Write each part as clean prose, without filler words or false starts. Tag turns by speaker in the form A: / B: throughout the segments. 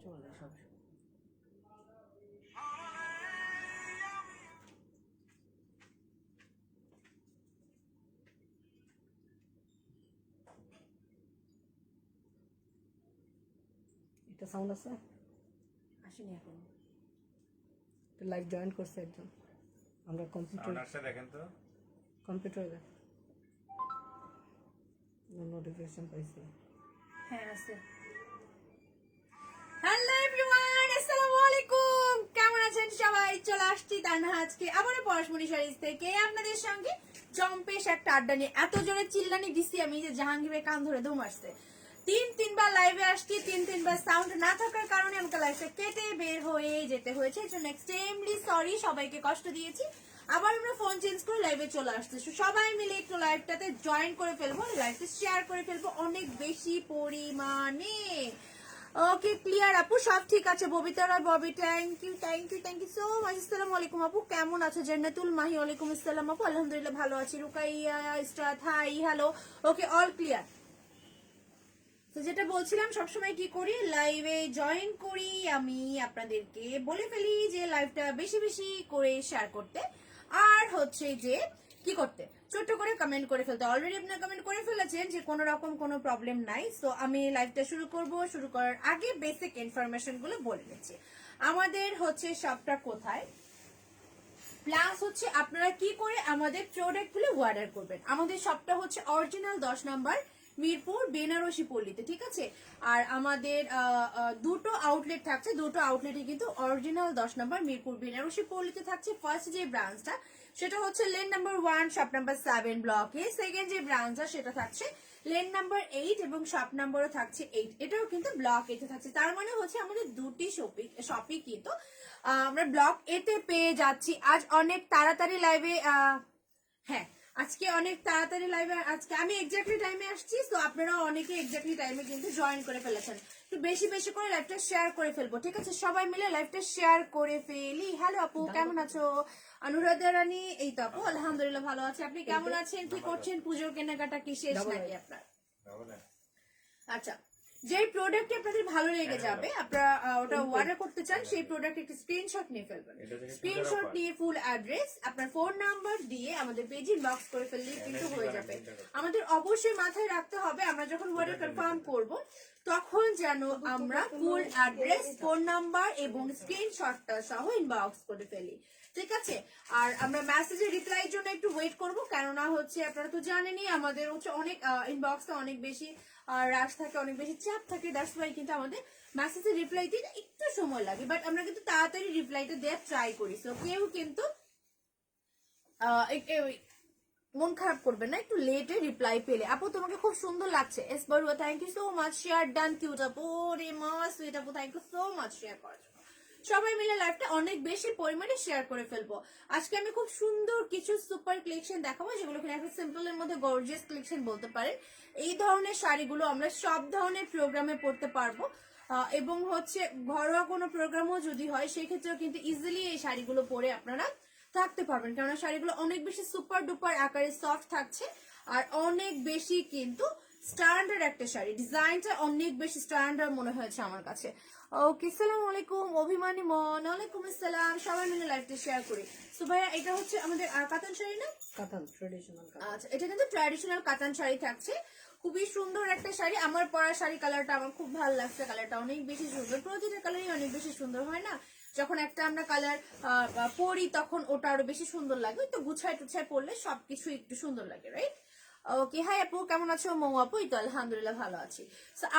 A: চলে সব এটা সাউন্ড আছে
B: আসেনি এখন
A: লাইভ জয়েন করছে একজন আমরা কম্পিউটার
C: দেখেন তো
A: কম্পিউটারে নোটিফিকেশন পাইছি
B: হ্যাঁ আছে। হ্যালো এভরিওয়ান, আসসালামু আলাইকুম। কেমন আছেন সবাই? চলে আসছি তানহা আজকে আবারও পরশমণি শাড়িজ থেকে আপনাদের সঙ্গে জম্পেশ একটা আড্ডা নিয়ে। এত জোরে চিল্লানি দিছি আমি যে জাহাঙ্গীরের কান ধরে দম আসছে। তিনবার লাইভে আসছি, তিনবার সাউন্ড না থাকার কারণে আমাকে লাইভটা কেটে বের হয়ে যেতে হয়েছে। এর জন্য এক্সট্রিমলি সরি, সবাইকে কষ্ট দিয়েছি। আবার আমরা ফোন চেঞ্জ করে লাইভে চলে আসতেছি। সবাই মিলে একটু লাইভটাতে জয়েন করে ফেলবো, লাইভটা শেয়ার করে ফেলবো অনেক বেশি পরিমাণে। ওকে ক্লিয়ার আপু, সব ঠিক আছে। Babita Roy Bobby, thank you so much. আসসালামু আলাইকুম আপু, কেমন আছো? জান্নাতুল মাহি, ওয়ালাইকুম আসসালাম আপু, আলহামদুলিল্লাহ ভালো আছি। রুকাইয়া ইস্টাত, hi hello. Okay all clear. তো যেটা বলছিলাম, সবসময় কি করি, লাইভে জয়েন করি আমি আপনাদেরকে বলে ফেলি যে লাইভটা বেশি বেশি করে শেয়ার করতে, আর হচ্ছে যে কি করতে, ছোট্ট করে কমেন্ট করে ফেলতে। অলরেডি আপনারা কমেন্ট করে ফেলেছেন যে কোনো রকম কোনো প্রবলেম নাই। সো আমি লাইভটা শুরু করার আগে বেসিক ইনফরমেশন গুলো বলে নিচ্ছি। আমাদের হচ্ছে শপটা কোথায়, প্লাস হচ্ছে আপনারা কি করে আমাদের প্রোডাক্ট গুলো অর্ডার করবেন। আমাদের শপটা হচ্ছে অরিজিনাল 10 নম্বর মিরপুর বেনারসি পল্লীতে, ঠিক আছে। আর আমাদের দুটো আউটলেট থাকছে, দুটো আউটলেটে কিন্তু অরিজিনাল 10 নম্বর মিরপুর বেনারসি পল্লীতে থাকছে। ফার্স্ট যে ব্রাঞ্চটা সেটা হচ্ছে লেন নাম্বার 1 শপ নাম্বার 7 ব্লকে। সেকেন্ড যে ব্রাঞ্চটা সেটা থাকছে লেন নাম্বার 8 এবং শপ নাম্বারও থাকছে 8, এটাও কিন্তু ব্লক এতে থাকছে। তার মানে হচ্ছে আমাদের দুটি শপই কিন্তু আমরা ব্লক এতে পেয়ে যাচ্ছি। আজ অনেক তাড়াতাড়ি লাইভে, হ্যাঁ আজকে অনেক তাড়াতাড়ি লাইভে, আজকে আমি এক্স্যাক্টলি টাইমে আসছি। তো আপনারা অনেকে এক্স্যাক্টলি টাইমে কিন্তু জয়েন করে ফেলেছেন। একটু বেশি বেশি করে লাইভটা শেয়ার করে ফেলবো, ঠিক আছে। সবাই মিলে লাইভটা শেয়ার করে ফেলি। হ্যালো আপু, কেমন আছো? অনুরাধা রানী, এই তো আপু আলহামদুলিল্লাহ ভালো আছে। আপনি কেমন আছেন, কি করছেন? পুজোর কেনাকাটা কি শেষ নাকি আপনার? আচ্ছা, যে প্রোডাক্টটি আপনাদের ভালো লেগে যাবে, আপনারা ওটা অর্ডার করতে চান, সেই প্রোডাক্ট একটি স্ক্রিনশট নিয়ে ফেলবেন। স্ক্রিনশট নিয়ে ফুল অ্যাড্রেস, আপনার ফোন নাম্বার দিয়ে আমাদের পেজে ইনবক্স করে ফেললেই কিন্তু হয়ে যাবে। আমাদের অবশ্যই মাথায় রাখতে হবে, আমরা যখন অর্ডার কনফার্ম করব তখন যেন আমরা ফুল অ্যাড্রেস, ফোন নাম্বার এবং স্ক্রিনশটটা সহ ইনবক্স করে ফেলি, ঠিক আছে। আর আমরা মেসেজের রিপ্লাইয়ের জন্য একটু ওয়েট করব, কেননা হচ্ছে আপনারা তো জানেনই আমাদের হচ্ছে অনেক ইনবক্সটা অনেক বেশি রাশ থাকে, অনেক বেশি চাপ থাকে। দ্যাটস ওয়াই কিন্তু আমাদের মেসেজের রিপ্লাই দিতে একটু সময় লাগে, বাট আমরা কিন্তু তাড়াতাড়ি রিপ্লাইটা দেওয়ার ট্রাই করি। সো কেউ কিন্তু মন খারাপ করবেন না একটু লেটে রিপ্লাই পেলে। আপু তোমাকে খুব সুন্দর লাগছে। S Barua, thank you so much. Share done cute আপু, রে মাস সুইট আপু, thank you so much share করার জন্য। সবাই মিলে লাইভটা অনেক বেশি পরিমাণে শেয়ার করে ফেলবো। আজকে আমি খুব সুন্দর কিছু সুপার কালেকশন দেখাবো, যেগুলো কিনা একটা সিম্পল এর মধ্যে গর্জিয়াস কালেকশন বলতে পারেন। এই ধরনের শাড়িগুলো আমরা সব ধরনের প্রোগ্রামে পড়তে পারবো, এবং হচ্ছে ঘরোয়া কোনো প্রোগ্রামও যদি হয় সেক্ষেত্রেও কিন্তু ইজিলি এই শাড়িগুলো পরে আপনারা থাকতে পারবেন, কেননা শাড়িগুলো অনেক বেশি সুপার ডুপার আকারে সফট থাকছে আর অনেক বেশি কিন্তু স্ট্যান্ডার্ড একটা শাড়ি। ডিজাইনটা অনেক বেশি স্ট্যান্ডার্ড মনে হয়েছে আমার কাছে। ওকে, সালাম আলাইকুম অভিমানী মন, ওয়ালাইকুম আসসালাম। সবাই মিলে লাইভটা শেয়ার করি। সো ভাইয়া, এটা হচ্ছে আমাদের কাতান শাড়ি না?
A: কাতান ট্রেডিশনাল।
B: আচ্ছা, এটা কিন্তু ট্র্যাডিশনাল কাতান শাড়ি থাকছে। খুবই সুন্দর একটা শাড়ি। আমার পরা শাড়ি কালারটা আমার খুব ভালো লাগছে, কালারটা অনেক বেশি সুন্দর। প্রতিটা কালারই অনেক বেশি সুন্দর হয় না, যখন একটা আমরা কালার পরি তখন ওটা আরো বেশি সুন্দর লাগে। তো গুছায় টুছায় পরলে সবকিছু একটু সুন্দর লাগে, রাইট? ওকে, হাই আপু, কেমন আছো? মৌ আপু, এই তো আলহামদুলিল্লাহ ভালো আছি।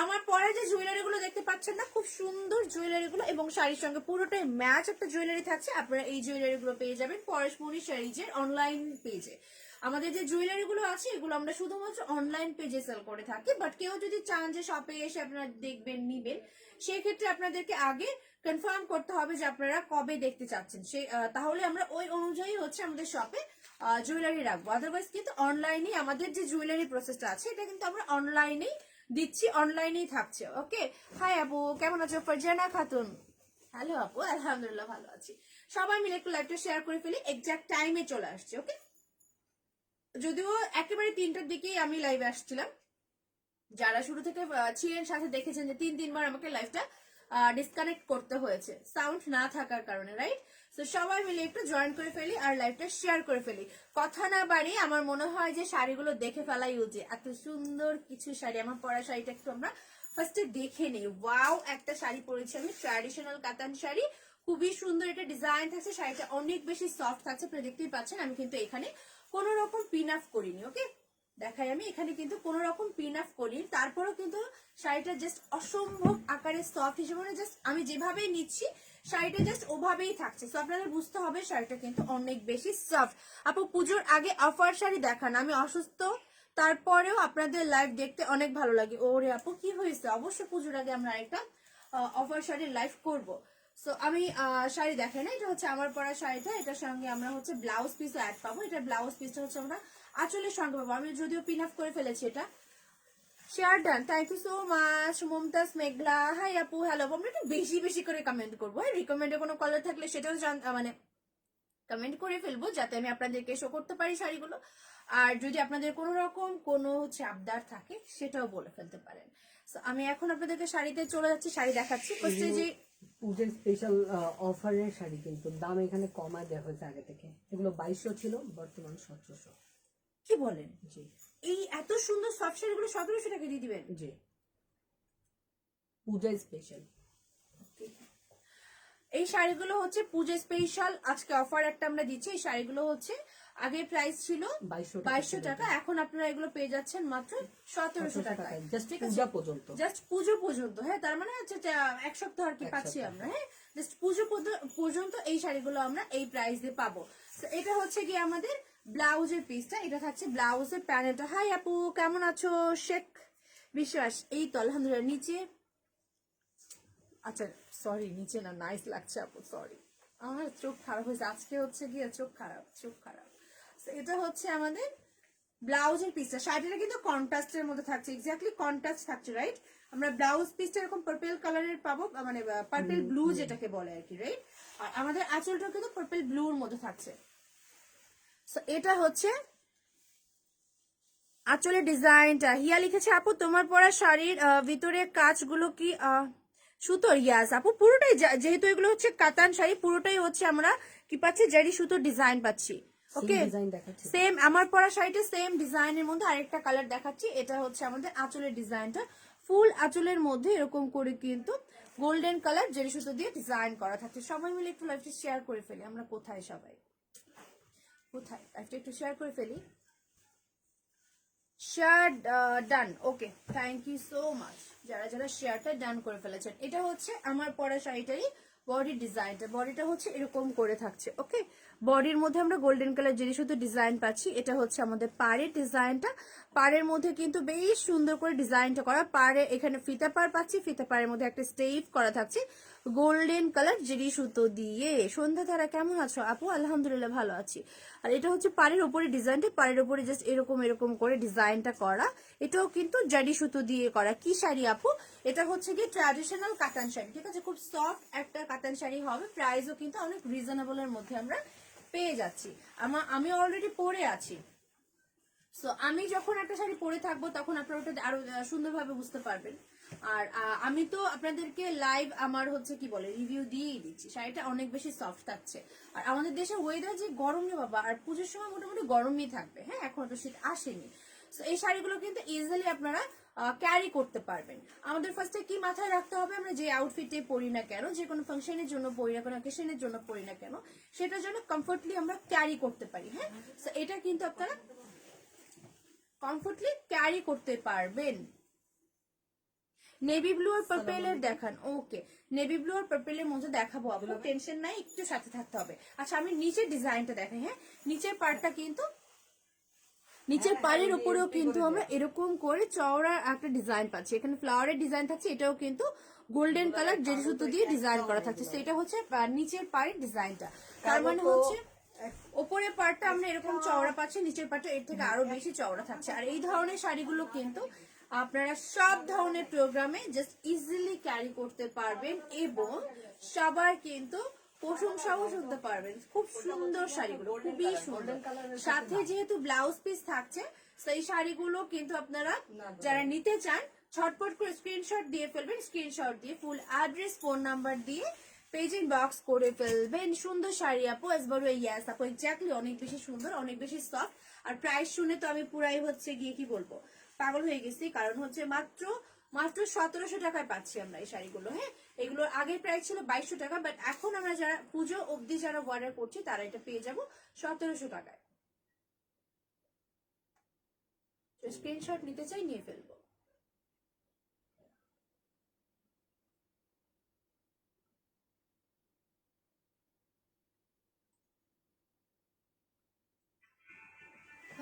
B: আমার পরে যে জুয়েলারি গুলো দেখতে পাচ্ছেন না, খুব সুন্দর জুয়েলারি গুলো, এবং শাড়ির সঙ্গে পুরোটাই ম্যাচ একটা জুয়েলারি থাকছে। আপনারা এই জুয়েলারি গুলো পেয়ে যাবেন পরশমণি শাড়িজের অনলাইন পেজে। আমাদের যে জুয়েলারি গুলো আছে এগুলো আমরা শুধুমাত্র অনলাইন পেজে সেল করে থাকি, বাট কেউ যদি চান যে শপে এসে আপনারা দেখবেন নিবেন, সেই ক্ষেত্রে আপনাদেরকে আগে কনফার্ম করতে হবে যে আপনারা কবে দেখতে চাচ্ছেন, তাহলে আমরা ওই অনুযায়ী হচ্ছে আমাদের শপে জুয়েলারি রাখবো। আদারওয়াইজ কিন্তু অনলাইনে আমাদের যে জুয়েলারি প্রসেসটা আছে এটা কিন্তু আমরা অনলাইনেই দিচ্ছি, অনলাইনেই থাকছে। ওকে, হাই আপু, কেমন আছো? ফারজানা খাতুন, হ্যালো আপু, আলহামদুলিল্লাহ ভালো আছি। সবাই মিলে একটু লাইভটা শেয়ার করে ফেলি, এক্সাক্ট টাইমে চলে আসছে। ওকে, যদিও একেবারে 3টার দিকেই আমি লাইভে আসছিলাম, যারা শুরু থেকে ছিলেন সাথে দেখেছেন যে তিনবার আমাকে লাইভটা ডিসকানেক্ট করতে হয়েছে সাউন্ড না থাকার কারণে, রাইট? তো সবাই মিলে একটু জয়েন করে ফেলি আর লাইভটা শেয়ার করে ফেলি। কথা না বাড়িয়ে আমার মনে হয় যে শাড়িগুলো দেখে ফেলাই উচিত। এত সুন্দর কিছু শাড়ি, আমার পরা শাড়িটা একটু আমরা ফার্স্টে দেখে নিই। ওয়াও, একটা শাড়ি পরেছি আমি, ট্র্যাডিশনাল কাতান শাড়ি, খুবই সুন্দর এটা ডিজাইন থাকছে। শাড়িটা অনেক বেশি সফট থাকছে, আপনি দেখতেই পাচ্ছেন। আমি কিন্তু এখানে কোনো রকম পিন আপ করিনি, ওকে? দেখাই, আমি এখানে কিন্তু কোনো রকম পিন আপ করিনি, তারপরেও কিন্তু শাড়িটা জাস্ট অসম্ভব আকারে সফট হিসেবে, মানে জাস্ট আমি যেভাবেই নিচ্ছি শাড়িটা জাস্ট ওভাবেই থাকছে। তো আপনাদের বুঝতে হবে শাড়িটা কিন্তু অনেক বেশি সফট। আপু পুজোর আগে অফার শাড়ি দেখান, আমি অসুস্থ তারপরেও আপনাদের লাইভ দেখতে অনেক ভালো লাগে। ওরে আপু কি হয়েছে, অবশ্যই পুজোর আগে আমরা একটা অফার শাড়ির লাইভ করব। সো আমি শাড়ি দেখাই না, এটা হচ্ছে আমার পরা শাড়িটা, এটার সঙ্গে আমরা হচ্ছে ব্লাউজ পিসও অ্যাড পাবো। এটা ব্লাউজ পিসটা হচ্ছে আমরা আঁচলের সঙ্গে পাবো। আমি যদিও পিন আপ করে ফেলেছি এটা। Share done, thank you so much. Mumtaz Meghla, hi আপু, হ্যালো। আমরা একটু বেশি বেশি করে কমেন্ট করবো, হ্যাঁ? রিকমেন্ডে কোনো কালার থাকলে সেটাও মানে কমেন্ট করে ফেলবো, যাতে আমি আপনাদেরকে শো করতে পারি শাড়িগুলো। আর যদি আপনাদের কোনো রকম কোনো হচ্ছে আবদার থাকে সেটাও বলে ফেলতে পারেন। So, আমি এখন আপনাদেরকে শাড়িতে চলে যাচ্ছি, শাড়ি দেখাচ্ছি। ফার্স্টে যে
A: পূজার স্পেশাল অফারের শাড়ি, কিন্তু দাম এখানে কমায় দেওয়া হয়েছে আগে থেকে। এগুলো 2200 ছিল, বর্তমান 1700।
B: কি বলেন,
A: জি
B: এই এত সুন্দর সফট শাড়িগুলো 1700 টাকা দিয়ে দিবেন?
A: জি, পূজা স্পেশাল।
B: এই শাড়িগুলো হচ্ছে পূজা স্পেশাল, আজকে অফার একটা আমরা দিচ্ছি। এই শাড়িগুলো হচ্ছে আগে প্রাইস ছিল 2200 টাকা, এখন আপনারা এগুলো পেয়ে যাচ্ছেন মাত্র 1700 টাকায়।
A: জাস্ট পূজা পর্যন্ত,
B: জাস্ট পুজো পর্যন্ত, হ্যাঁ? তার মানে হচ্ছে এক সপ্তাহ আর কি পাচ্ছি আমরা, হ্যাঁ? জাস্ট পুজো পর্যন্ত এই শাড়িগুলো আমরা এই প্রাইস দিয়ে পাবো। তো এটা হচ্ছে কি আমাদের ব্লাউজের পিসটা, এটা থাকছে ব্লাউজের প্যানেলটা। হাই আপু, কেমন আছো? শেখ বিশ্বাস, এই তো আলহামদুলিল্লাহ। নিচে, আচ্ছা সরি, নিচে না, নাইস লাগছে আপু, সরি, আমার চোখ খারাপ হয়েছে আজকে, হচ্ছে গিয়ে চোখ খারাপ। So, এটা হচ্ছে আমাদের ব্লাউজের পিসটা। শাড়িটা কিন্তু কন্ট্রাস্টের মধ্যে থাকছে, এক্স্যাক্টলি কন্ট্রাস্ট থাকছে, রাইট? আমরা ব্লাউজ পিসটা এরকম পার্পল কালারের পাবো, মানে পার্পল ব্লু যেটাকে বলে আর কি, রাইট? আর আমাদের আঁচলটা কিন্তু পার্পল ব্লুর মধ্যে থাকছে। সো এটা হচ্ছে আঁচলের ডিজাইনটা। হিয়া লিখেছে আপু তোমার পরা শাড়ির ভিতরে কাজগুলো কি সুতোর? ইয়াস আপু, পুরোটাই, যেহেতু এগুলো হচ্ছে কাতান শাড়ি, পুরোটাই হচ্ছে আমরা কি পাচ্ছি, জারি সুতোর ডিজাইন পাচ্ছি। ওকে,
A: ডিজাইন দেখাচ্ছি।
B: সেম আমার পরা শাড়িটা সেম ডিজাইনের মধ্যে আরেকটা কালার দেখাচ্ছি। এটা হচ্ছে আমাদের আঁচলের ডিজাইনটা, ফুল আঁচলের মধ্যে এরকম করে কিন্তু গোল্ডেন কালার জারি সুতো দিয়ে ডিজাইন করা থাকছে। সবাই মিলে একটু লাইভটা শেয়ার করে ফেলি। আমরা কোথায়, সবাই কোথায়, লাইভটা একটু শেয়ার করে ফেলি। Share done, okay, thank you so much যারা যারা শেয়ারটা ডান করে ফেলেছেন। এটা হচ্ছে আমার পরা শাড়িটারই বডি ডিজাইনটা। বডিটা হচ্ছে এরকম করে থাকছে, ওকে? বডির মধ্যে আমরা গোল্ডেন কালার জিনিস শুধু ডিজাইন পাচ্ছি। এটা হচ্ছে আমাদের পাড়ের ডিজাইনটা। পাড়ের মধ্যে কিন্তু বেশ সুন্দর করে ডিজাইনটা করা। পাড়ে এখানে ফিতা পাড় পাচ্ছি, ফিতা পাড়ের মধ্যে একটা স্টেপ করা থাকছে গোল্ডেন কালার জিরি সুতো দিয়ে। সন্ধ্যা তারা কেমন আছো আপু? আলহামদুলিল্লাহ ভালো আছি। আর এটা হচ্ছে পাড়ের উপরে ডিজাইনটা, পাড়ের উপরে জাস্ট এরকম এরকম করে ডিজাইনটা করা। এটাও কিন্তু জারি সুতো দিয়ে করা। কি শাড়ি আপু? এটা হচ্ছে কি ট্র্যাডিশনাল কাতান শাড়ি, ঠিক আছে? খুব সফট একটা কাতান শাড়ি হবে, প্রাইসও কিন্তু অনেক রিজনেবলের মধ্যে আমরা পেয়ে যাচ্ছি। আমি অলরেডি পরে আছি। সো আমি যখন একটা শাড়ি পরে থাকবো তখন আপনারা ওটা আরো সুন্দরভাবে বুঝতে পারবেন। আর আমি তো আপনাদেরকে লাইভ আমার হচ্ছে কি বলে রিভিউ দিয়েই দিচ্ছি। শাড়িটা অনেক বেশি সফট থাকছে। আর আমাদের দেশে ওয়েদার যে গরম রে বাবা, আর পুজোর সময় মোটামুটি গরমই থাকবে, হ্যাঁ? এখন তো শীত আসেনি। সো এই শাড়িগুলো কিন্তু ইজিলি আপনারা ক্যারি করতে পারবেন। আমাদের ফার্স্টে কি মাথায় রাখতে হবে, আমরা যে আউটফিটে পরি না কেন, যে কোনো ফাংশনের জন্য পরি না কেন, অকেশনের জন্য পরি না কেন, সেটার জন্য কমফোর্টলি আমরা ক্যারি করতে পারি, হ্যাঁ? সো এটা কিন্তু আপনারা কমফোর্টলি ক্যারি করতে পারবেন। নেভি ব্লু আর পার্পেলের দেখান, ওকে? নেভি ব্লু আর পার্পেলের মধ্যে দেখাবো আপু, টেনশন নাই, একটু সাথে থাকতে হবে। আচ্ছা আমি নিচের ডিজাইনটা দেখাই, হ্যাঁ? নিচের পার্টটা কিন্তু, নিচের পাড়ের উপরেও কিন্তু আমরা এরকম করে চওড়া একটা ডিজাইন পাচ্ছি। এখানে ফ্লাওয়ারের ডিজাইন থাকছে, এটাও কিন্তু গোল্ডেন কালার জেরি সুতো দিয়ে ডিজাইন করা থাকছে। তো এটা হচ্ছে নিচের পাড়ের ডিজাইনটা। তার মানে হচ্ছে উপরের পার্টটা আমরা এরকম চওড়া পাচ্ছি, নিচের পার্টটা এর থেকে আরো বেশি চওড়া থাকছে। আর এই ধরনের শাড়িগুলো কিন্তু আপনারা সব ধরনের প্রোগ্রামে জাস্ট ইজিলি ক্যারি করতে পারবেন এবং সবার কিন্তু প্রশংসাও শুনতে পারবেন। খুব সুন্দর শাড়িগুলো, খুবই সুন্দর। সাথে যেহেতু ব্লাউজ পিস থাকছে, সেই শাড়িগুলো কিন্তু আপনারা যারা নিতে চান ছটপট করে স্ক্রিনশট দিয়ে ফেলবেন, স্ক্রিনশট দিয়ে ফুল অ্যাড্রেস ফোন নাম্বার দিয়ে পেজ ইনবক্স করে ফেলবেন। সুন্দর শাড়ি আপু, এস বড় ইয়াস আপু, এক্স্যাক্টলি অনেক বেশি সুন্দর, অনেক বেশি সফট। আর প্রাইস শুনে তো আমি পুরাই হচ্ছে গিয়ে কি বলবো, পাগল হয়ে গেছি। কারণ হচ্ছে মাত্র মাত্র 1700 টাকায় পাচ্ছি আমরা এই শাড়িগুলো। হ্যাঁ, এগুলোর আগের প্রাইস ছিল 2200 টাকা, বাট এখন আমরা যারা পুজো অবধি যারা অর্ডার করছি তারা এটা পেয়ে যাবো 1700 টাকায়। স্ক্রিনশট নিতে চাই, নিয়ে ফেলবো।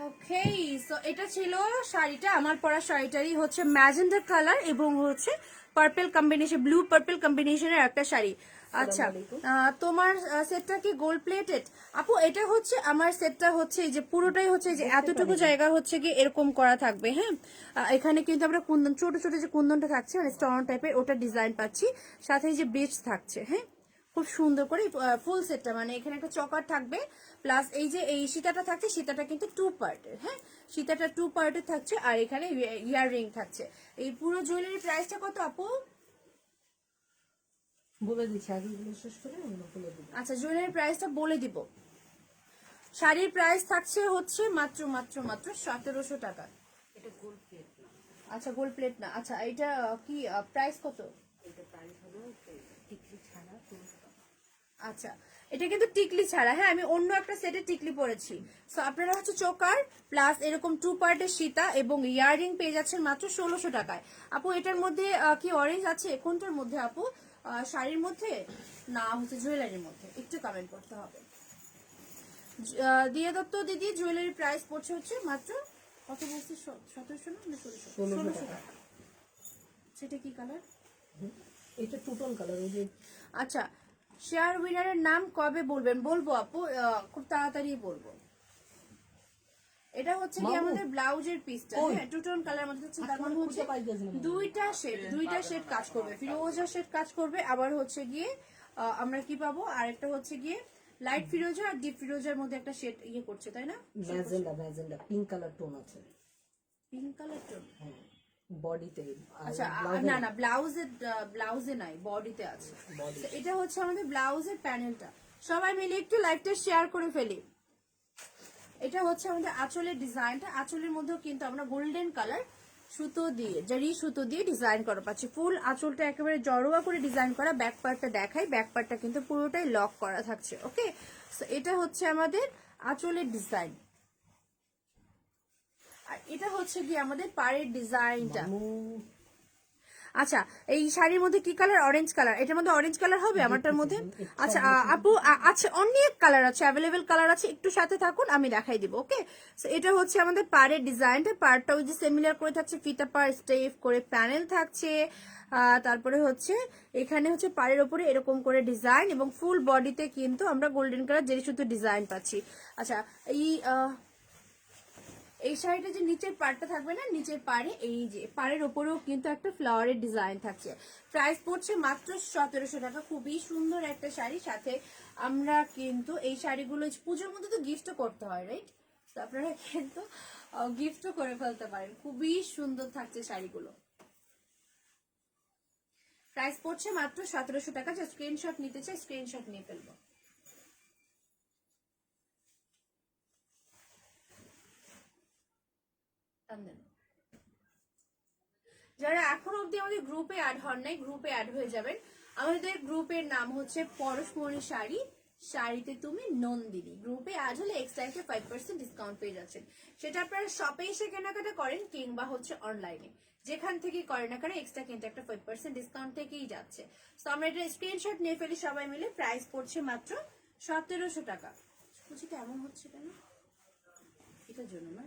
B: ওকে, সো এটা ছিল শাড়িটা। আমার পরা শাড়িটারই হচ্ছে ম্যাজেন্ডা কালার এবং হচ্ছে পার্পল কম্বিনেশন, ব্লু পার্পল কম্বিনেশনের একটা শাড়ি। আচ্ছা, তোমার সেটটা কি গোল্ড প্লেটেড? আপু এটা হচ্ছে আমার সেটটা হচ্ছে এই যে পুরোটাই হচ্ছে যে এতটুকু জায়গা হচ্ছে কি এরকম করা থাকবে। হ্যাঁ, এখানে কিন্তু আমরা কুন্দন, ছোট ছোট যে কুন্দনটা থাকছে মানে স্টোন টাইপের, ওটা ডিজাইন পাচ্ছি। সাথে এই যে বিচ থাকছে। হ্যাঁ, খুব সুন্দর করে ফুল সেটটা, মানে এখানে একটা চকার থাকবে, প্লাস এই যে এই সীতাটা থাকছে, সীতাটা কিন্তু 2 পার্টের। হ্যাঁ, সীতাটা 2 পার্টের থাকছে, আর এখানে ইয়াররিং থাকছে। এই পুরো জুয়েলারি প্রাইসটা কত আপু?
A: বলে দিচ্ছি, আগে এগুলো শেষ করে অন্য বলে দিব।
B: আচ্ছা, জুয়েলারি প্রাইসটা বলে দিব। শাড়ির প্রাইস থাকছে হচ্ছে মাত্র মাত্র মাত্র 1700 টাকা।
A: এটা গোল্ড প্লেট না।
B: আচ্ছা, গোল্ড প্লেট না। আচ্ছা, এটা কি প্রাইস কত?
A: এটা প্রাইস হলো টিকলি ছাড়া 200 টাকা।
B: আচ্ছা, এটা কিন্তু টিকলি ছাড়া। হ্যাঁ, আমি অন্য একটা সেটে টিকলি পরেছি। সো আপনারা হচ্ছে চোকার প্লাস এরকম 2 পার্টের সীতা এবং ইয়াররিং পেয়ে যাচ্ছেন মাত্র 1600 টাকায়। আপু এটার মধ্যে কি অরেঞ্জ আছে? কোনটার মধ্যে আপু? শাড়ির মধ্যে না হচ্ছে জুয়েলারির মধ্যে? একটু কমেন্ট করতে হবে। দিয়া দত্ত দিদি, জুয়েলারি প্রাইস পড়ছে হচ্ছে মাত্র কত বলছে? 1700 না 1600 টাকা। সেটা কি কালার?
A: এটা টুটন কালার। ওই যে
B: আচ্ছা, শেয়ার উইনারের নাম কবে বলবেন? বলবো আপু, খুব তাড়াতাড়ি বলবো। এটা হচ্ছে কি আমাদের ব্লাউজের পিসটা। হ্যাঁ, টুটন কালার মধ্যে হচ্ছে, তার মানে হচ্ছে দুইটা শেড কাজ করবে, ফিরোজা শেড কাজ করবে। আবার হচ্ছে গিয়ে আমরা কি পাবো, আরেকটা হচ্ছে গিয়ে লাইট ফিরোজা আর ডিপ ফিরোজার মধ্যে একটা শেড ইয়ে করছে, তাই না?
A: ম্যাজেন্ডা পিঙ্ক কালার টোন আছে।
B: পিঙ্ক কালার টোন
A: বডিতে।
B: আচ্ছা, না না, ব্লাউজে নাই, বডিতে আছে। তো এটা হচ্ছে আমাদের ব্লাউজের প্যানেলটা। সবাই মিলে একটু লাইভটা শেয়ার করে ফেলি। এটা হচ্ছে আমাদের আঁচলের ডিজাইনটা। আঁচলের মধ্যেও কিন্তু আমরা গোল্ডেন কালার সুতো দিয়ে, জারি সুতো দিয়ে ডিজাইন করা পাচ্ছি। ফুল আঁচলটা একেবারে জড়োয়া করে ডিজাইন করা। ব্যাক পার্টটা দেখাই, ব্যাক পার্টটা কিন্তু পুরোটাই লক করা থাকছে। ওকে, সো এটা হচ্ছে আমাদের আঁচলের ডিজাইন, আর এটা হচ্ছে কি আমাদের পাড়ের ডিজাইনটা। আচ্ছা, এই শাড়ির মধ্যে কি কালার? Orange colour. এটার মধ্যে অরেঞ্জ কালার হবে আমারটার মধ্যে? আচ্ছা আপু, আচ্ছা অনেক কালার আছে, অ্যাভেলেবেল কালার আছে, একটু সাথে থাকুন, আমি দেখাই দিব। ওকে, সো এটা হচ্ছে আমাদের পাড়ের ডিজাইনটা। পাড়টা ওই যে সিমিলার করে থাকছে, ফিতা পাড় স্টেপ করে প্যানেল থাকছে। তারপরে হচ্ছে এখানে হচ্ছে পাড়ের ওপরে এরকম করে ডিজাইন, এবং ফুল বডিতে কিন্তু আমরা গোল্ডেন কালার জেরি সুতো ডিজাইন পাচ্ছি। আচ্ছা, এই শাড়িটা যে নিচের পাড়টা থাকবে না, নিচের পাড়ে এই যে পাড়ের ওপরেও কিন্তু একটা ফ্লাওয়ারের ডিজাইন থাকছে। প্রাইস পড়ছে মাত্র 1700 টাকা। খুবই সুন্দর একটা শাড়ি। সাথে আমরা কিন্তু এই শাড়িগুলো পুজোর মধ্যে তো গিফটও করতে হয়, রাইট? তো আপনারা কিন্তু গিফটও করে ফেলতে পারেন। খুবই সুন্দর থাকছে শাড়িগুলো। প্রাইস পড়ছে মাত্র 1700 টাকা। যে স্ক্রিনশট নিতে চাই, স্ক্রিনশট নিয়ে ফেলবো। যারা এখনো অব্দি আমাদের গ্রুপে অ্যাড হন নাই, গ্রুপে অ্যাড হয়ে যাবেন। আমাদের গ্রুপের নাম হচ্ছে পরশমণি শাড়ি, শাড়িতে তুমি নন্দিনী। গ্রুপে অ্যাড হলে এক্সট্রা একটা 5% ডিসকাউন্ট পেয়ে যাচ্ছেন। সেটা আপনারা শপে এসে কেনাকাটা করেন কিংবা হচ্ছে অনলাইনে, যেখান থেকে করেন না কেন এক্সট্রা কিন্তু একটা 5% ডিসকাউন্ট থেকেই যাচ্ছে। তো আমরা এটা স্ক্রিনশট নিয়ে ফেলি সবাই মিলে। প্রাইস পড়ছে মাত্র 1700 টাকা। বুঝিটা এমন হচ্ছে কেন? এটার জন্য না,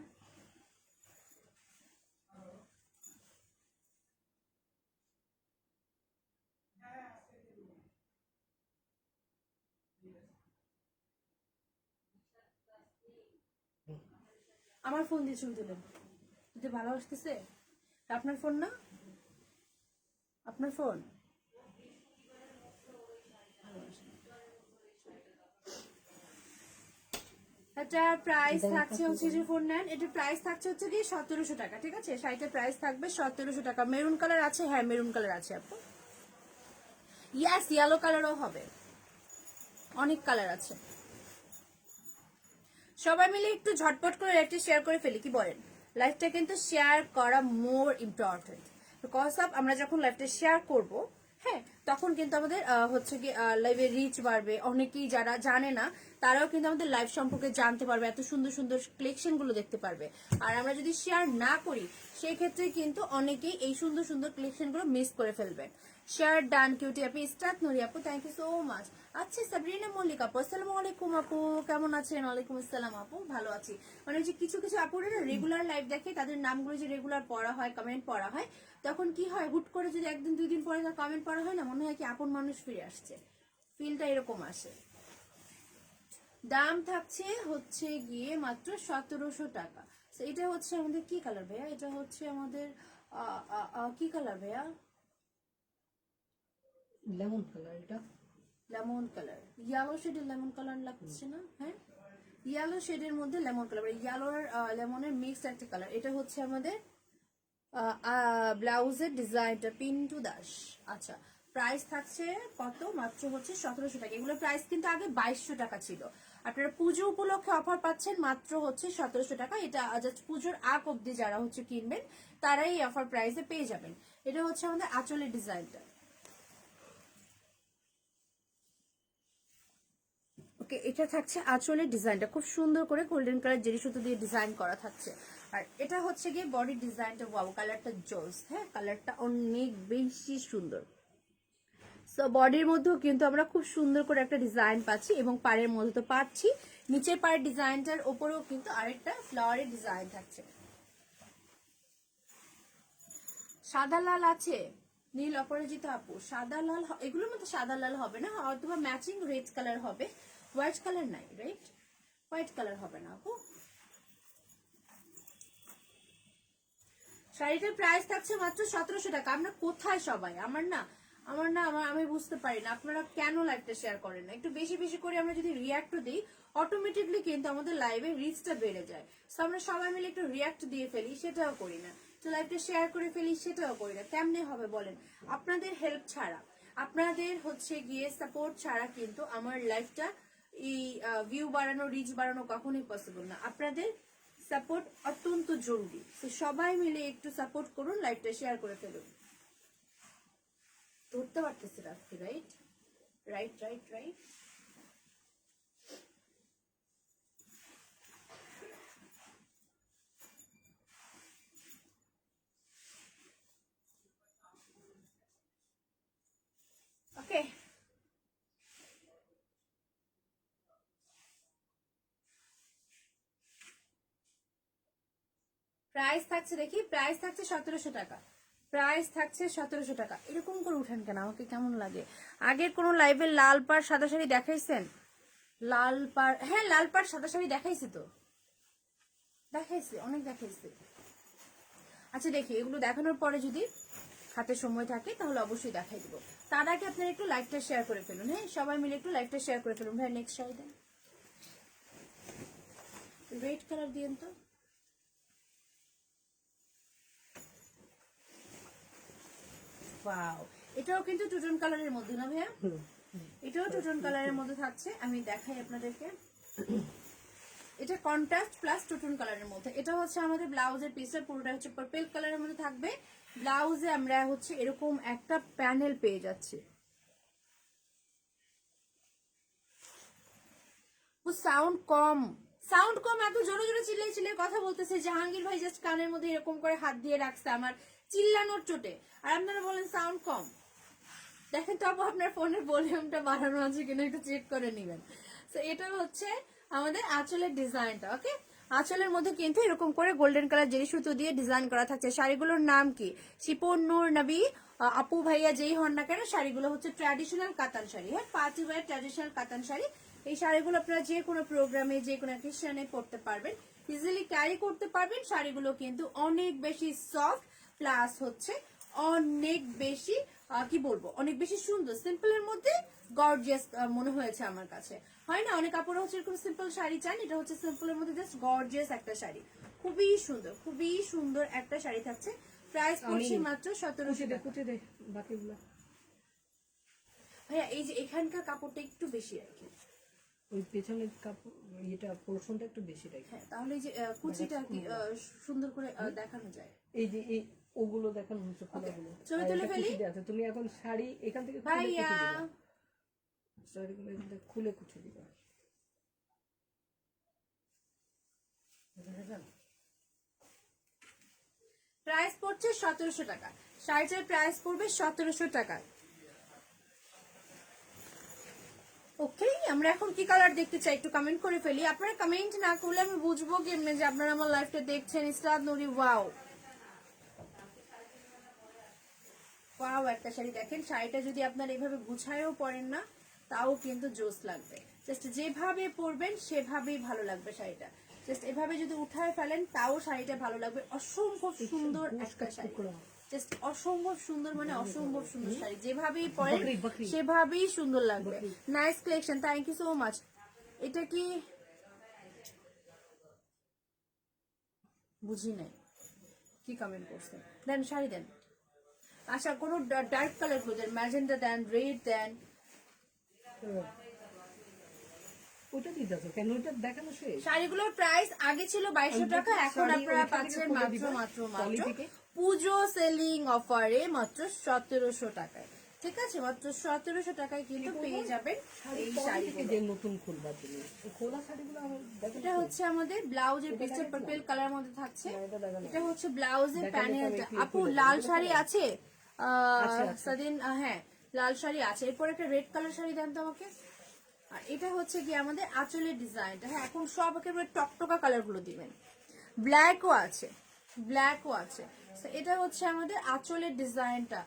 B: আমার ফোন দিয়ে ছবি তুলেন, যদি ভালো আসতেছে। আপনার ফোন না? আপনার ফোন? এটার প্রাইস থাকছে হচ্ছে যে 49, এটার প্রাইস থাকছে হচ্ছে কি 1700 টাকা, ঠিক আছে? শাড়িটার প্রাইস থাকবে 1700 টাকা। মেরুন কালার আছে, হ্যাঁ মেরুন কালার আছে আপু। ইয়াস, ইয়েলো কালারও হবে, অনেক কালার আছে। সবাই মিলে একটু ঝটপট করে লাইভটা শেয়ার করে ফেলি, কি বলেন? লাইভটা কিন্তু শেয়ার করা মোর ইম্পর্টেন্ট, বিকজ অফ আমরা যখন লাইভটা শেয়ার করব, হ্যাঁ, তখন কিন্তু আমাদের হচ্ছে কি লাইভের রিচ বাড়বে। অনেকেই যারা জানে না তারাও কিন্তু আমাদের লাইভ সম্পর্কে জানতে পারবে, এত সুন্দর সুন্দর কালেকশন গুলো দেখতে পারবে। আর আমরা যদি শেয়ার না করি সেই ক্ষেত্রে কিন্তু অনেকেই এই সুন্দর সুন্দর কালেকশন গুলো মিস করে ফেলবে। শেয়ার ডান কিউটি আপু, স্টার্ট নুরি আপু, থ্যাংক ইউ সো মাচ। আচ্ছা সাবরিনা মল্লিক আপু, আসসালামু আলাইকুম আপু, কেমন আছেন? ওয়ালাইকুম আসসালাম আপু, ভালো আছি। মানে যে কিছু কিছু আপুরা রেগুলার লাইভ দেখে, তাদের নামগুলো যে রেগুলার পড়া হয়, কমেন্ট পড়া হয়, তখন কি হয়, হুট করে যদি একদিন দুই দিন পরে তার কমেন্ট পড়া হয় না, মনে হয় কি আপন মানুষ ফিরে আসছে, ফিলটা এরকম আসে। দাম থাকছে হচ্ছে গিয়ে মাত্র 1700 টাকা। এটা হচ্ছে আমাদের কি কালার ভাইয়া? এটা হচ্ছে আমাদের কি কালার ভাইয়া?
A: Lemon colour. এটা
B: লেমন কালার, ইয়েলো শেডের লেমন কালার লাগছে না? হ্যাঁ, ইয়েলো শেডের মধ্যে লেমন কালার, ইয়েলো আর লেমনের মিক্স একটা কালার। এটা হচ্ছে আমাদের ব্লাউজের ডিজাইনটা পিন্টু দাস। আচ্ছা, প্রাইস থাকছে কত? মাত্র হচ্ছে 1700 টাকা। এগুলো প্রাইস কিন্তু আগে 2200 টাকা ছিল। আপনারা পুজো উপলক্ষে অফার পাচ্ছেন মাত্র হচ্ছে 1700 টাকা। এটা জাস্ট পুজোর আগ অব্দি যারা হচ্ছে কিনবেন তারাই এই অফার প্রাইসে পেয়ে যাবেন। এটা হচ্ছে আমাদের আঁচলের ডিজাইনটা। ওকে, এটা থাকছে আঁচলের ডিজাইনটা, খুব সুন্দর করে গোল্ডেন কালার জেরি সুতো দিয়ে ডিজাইন করা থাকছে। আর এটা হচ্ছে গিয়ে বডি ডিজাইনটা, ওয়াও কালারটা জোস, হ্যাঁ কালারটা অনেক বেশি সুন্দর। সো বডির মধ্যেও কিন্তু আমরা খুব সুন্দর করে একটা ডিজাইন পাচ্ছি, এবং পাড়ের মধ্যে তো পাচ্ছি, নিচের পাড়ের ডিজাইনটার ওপরেও কিন্তু আরেকটা ফ্লাওয়ারের ডিজাইন থাকছে। সাদা লাল আছে, নীল অপরাজিতা আপু, সাদা লাল এগুলোর মধ্যে সাদা লাল হবে না, অথবা ম্যাচিং রেড কালার হবে, হোয়াইট কালার নাই, রাইট? হোয়াইট কালার হবে না আপু। শাড়িটার প্রাইস থাকছে মাত্র 1700 টাকা। আমরা কোথায় সবাই? আমি বুঝতে পারি না আপনারা কেন লাইভটা শেয়ার করেন না। একটু বেশি বেশি করে আমরা যদি রিয়াক্ট দিই, অটোমেটিকলি কিন্তু আমাদের লাইভে রিচটা বেড়ে যায়। সো আমরা সবাই মিলে একটু রিয়াক্ট দিয়ে ফেলি, সেটাও করি না। তো লাইভটা শেয়ার করে ফেলি, সেটাও করি না। কেমনে হবে বলেন? আপনাদের হেল্প ছাড়া, আপনাদের হচ্ছে গিয়ে সাপোর্ট ছাড়া কিন্তু আমার লাইভটা এই ভিউ বাড়ানো, রিচ বাড়ানো কখনোই পসিবল না। আপনাদের সাপোর্ট অত্যন্ত জরুরি। তো সবাই মিলে একটু সাপোর্ট করুন, লাইভটা শেয়ার করে ফেলুন। ধরতে পারতেছি রাখছি, রাইট রাইট রাইট রাইট। ওকে, প্রাইস থাকছে, দেখি প্রাইস থাকছে 1700 টাকা। প্রাইস থাকছে 1700 টাকা। এরকম করে উঠেন কেন? আমাকে কেমন লাগে? আগের কোনো লাইভে লাল পাড় সাদা শাড়ি দেখাইছেন? লাল পাড়, হ্যাঁ লাল পাড় সাদা শাড়ি দেখাইছি তো, দেখাইছি, অনেক দেখাইছি। আচ্ছা দেখি, এগুলো দেখানোর পরে যদি হাতে সময় থাকে তাহলে অবশ্যই দেখাই দিব। তার আগে আপনারা একটু লাইভটা শেয়ার করে ফেলুন, হ্যাঁ সবাই মিলে একটু লাইভটা শেয়ার করে ফেলুন। ভাই নেক্সট শাড়ি দেন, রেড কালার দিয়েন তো। ওয়াও, এটাও কিন্তু টুটন কালারের মধ্যে না ভাইয়া? এটাও টুটন কালারের মধ্যে থাকছে, আমি দেখাই আপনাদেরকে। এটা কন্ট্রাস্ট প্লাস টুটন কালারের মধ্যে। এটা হচ্ছে আমাদের ব্লাউজের পিসটা, পুরোটা হচ্ছে পার্পল কালারের মধ্যে থাকবে। ব্লাউজে আমরা হচ্ছে এরকম একটা প্যানেল পেয়ে যাচ্ছি। সাউন্ড কম, সাউন্ড কম, এত জোরে জোরে চিল্লাই চিল্লাই কথা বলতেছে। জাহাঙ্গীর ভাই জাস্ট কানের মধ্যে এরকম করে হাত দিয়ে রাখছে আমার চিল্লানোর চোটে, আর আপনারা বলেন সাউন্ড কম। দেখেন তো আপু, আপনার ফোনের ভলিউমটা বাড়ানো আছে কিনা একটু চেক করে নেবেন। তো এটা হচ্ছে আমাদের আঁচলের ডিজাইনটা। ওকে, আঁচলের মধ্যে কিন্তু এরকম করে গোল্ডেন কালার জেরি সুতো দিয়ে ডিজাইন করা থাকছে। শাড়িগুলোর নাম কি? শিপন নূর নবী আপু ভাইয়া যেই হন না কেন, শাড়িগুলো হচ্ছে ট্র্যাডিশনাল কাতান শাড়ি, হ্যাঁ পার্টি ওয়্যার ট্র্যাডিশনাল কাতান শাড়ি। এই শাড়িগুলো আপনারা যে কোনো প্রোগ্রামে, যে কোনো অকেশনে পড়তে পারবেন, ইজিলি ক্যারি করতে পারবেন। শাড়িগুলো কিন্তু অনেক বেশি সফট, প্লাস হচ্ছে অনেক বেশি কি বলবো, অনেক বেশি সুন্দর। সিম্পলের মধ্যে গর্জিয়াস মনে হয়েছে আমার কাছে। হয় না অনেক কাপড় হচ্ছে এরকম সিম্পল শাড়ি চান, এটা হচ্ছে সিম্পলের মধ্যে জাস্ট গর্জিয়াস একটা শাড়ি, খুবই সুন্দর একটা শাড়ি থাকছে। প্রাইস পড়ছে মাত্র 1700 টাকা।
A: বাকিগুলো
B: ভাইয়া এই যে এখানকার কাপড়টা একটু বেশি রাখি,
A: ওই পেছনের কাপড় এটা পোর্শনটা একটু বেশি রাখি।
B: হ্যাঁ তাহলে এই যে কুচিটা কি সুন্দর করে দেখানো যায়।
A: এই যে এই ওগুলো দেখানো হচ্ছে খোলাগুলো।
B: ছবি তুলে ফেলি।
A: আছে তুমি এখন শাড়ি এখান থেকে খুলে
B: ভাইয়া
A: কুচি দিবা, শাড়িগুলো এখান থেকে খুলে কুচি দিবা।
B: প্রাইস পড়ছে 1700 টাকা, শাড়িটার প্রাইস পড়বে 1700 টাকা। ওকে, আমরা এখন কি কালার দেখতে চাই একটু কমেন্ট করে ফেলি। আপনারা কমেন্ট না করলে আমি বুঝবো কেমনে যে আপনারা আমার লাইফটা দেখছেন। ইসরাত নুরি, ওয়াও ওয়াও একটা শাড়ি দেখেন। শাড়িটা যদি আপনারা এভাবে গুছায়ও পরেন না তাও কিন্তু জোস লাগবে, জাস্ট যেভাবে পরবেন সেভাবেই ভালো লাগবে শাড়িটা। জাস্ট এভাবে যদি উঠায় ফেলেন তাও শাড়িটা ভালো লাগবে। অসম্ভব সুন্দর একটা শাড়ি, জাস্ট অসম্ভব সুন্দর, মানে অসম্ভব সুন্দর শাড়ি, যেভাবেই পরেন সেভাবেই সুন্দর লাগবে। Nice collection, thank you so much. এটা কি বুঝি নাই, কি কমেন্ট করছেন? দেন শাড়ি দেন, আচ্ছা কোনো ডার্ক কালার খুঁজেন, ম্যাজেন্টা দেন, রেড দেন।
A: ওটা দিতে আছে কেন? ওটা দেখানো শেষ।
B: শাড়িগুলোর প্রাইস আগে ছিল 2200 টাকা, এখন আপনারা পাচ্ছেন মাত্র পুজো সেলিং অফারে মাত্র 1700 টাকায়। ঠিক আছে, মাত্র 1700 টাকায় কিন্তু পেয়ে যাবেন এই শাড়িগুলো।
A: যে নতুন খুলবা তুমি খোলা শাড়িগুলো আমার দেখো।
B: এটা হচ্ছে আমাদের ব্লাউজের পিসের পার্পল কালার মধ্যে থাকছে। এটা হচ্ছে ব্লাউজের প্যানেলটা। আপু লাল শাড়ি আছে সাদিন? হ্যাঁ লাল শাড়ি আছে। এরপর একটা রেড কালার শাড়ি দেন তো আমাকে। আর এটা হচ্ছে কি আমাদের আঁচলের ডিজাইনটা। হ্যাঁ এখন সব একেবারে টকটকা কালার গুলো দিবেন। ব্ল্যাকও আছে, ব্ল্যাকও আছে। এটা হচ্ছে আমাদের আঁচলের ডিজাইনটা।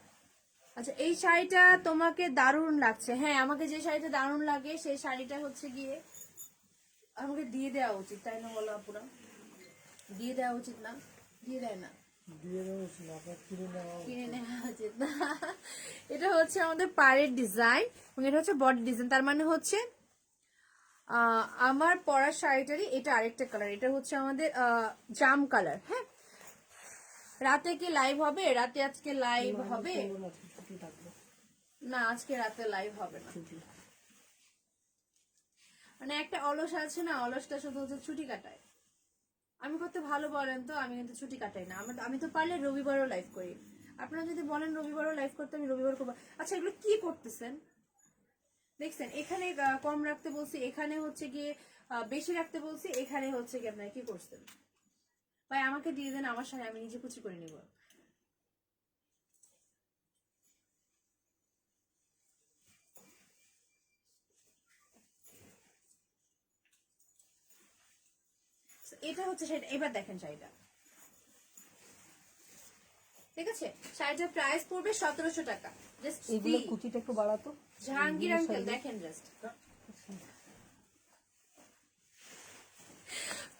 B: আচ্ছা এই শাড়িটা তোমাকে দারুণ লাগছে। হ্যাঁ আমাকে যে শাড়িটা দারুণ লাগে সেই শাড়িটা হচ্ছে গিয়ে আমাকে দিয়ে দেওয়া উচিত, তাই না বলো আপুরা? দিয়ে দেওয়া উচিত না? দিয়ে দেয় না, কিনে নেওয়া উচিত না। এটা হচ্ছে আমাদের পাড়ের ডিজাইন এবং এটা হচ্ছে বডি ডিজাইন। তার মানে হচ্ছে আমার পরা শাড়িটারই এটা আরেকটা কালার। এটা হচ্ছে আমাদের জাম কালার। হ্যাঁ রাতে কি লাইভ হবে? রাতে আজকে লাইভ হবে না, আজকে রাতে লাইভ হবে না। মানে একটা অলস আছে না, অলসটা শুধু হচ্ছে ছুটি কাটায়। আমি করতে ভালো বলেন তো, আমি কিন্তু ছুটি কাটাই না। আমি তো পারলে রবিবারও লাইভ করি। আপনারা যদি বলেন রবিবারও লাইভ করতে, আমি রবিবার করবো। আচ্ছা এগুলো কি করতেছেন দেখছেন? এখানে কম রাখতে বলছি, এখানে হচ্ছে গিয়ে বেশি রাখতে বলছি, এখানে হচ্ছে কি আপনারা কি করছেন? ভাই আমাকে দিয়ে দেন আমার সাথে, আমি নিজে কুচি করে নিব। এটা হচ্ছে শাড়িটা। এবার দেখেন শাড়িটা, ঠিক আছে? শাড়িটার প্রাইস পড়বে 1700 টাকা। জাস্ট
A: এগুলো কুচিটা একটু বাড়াতো
B: জাহাঙ্গীর আঙ্কেল দেখেন, জাস্ট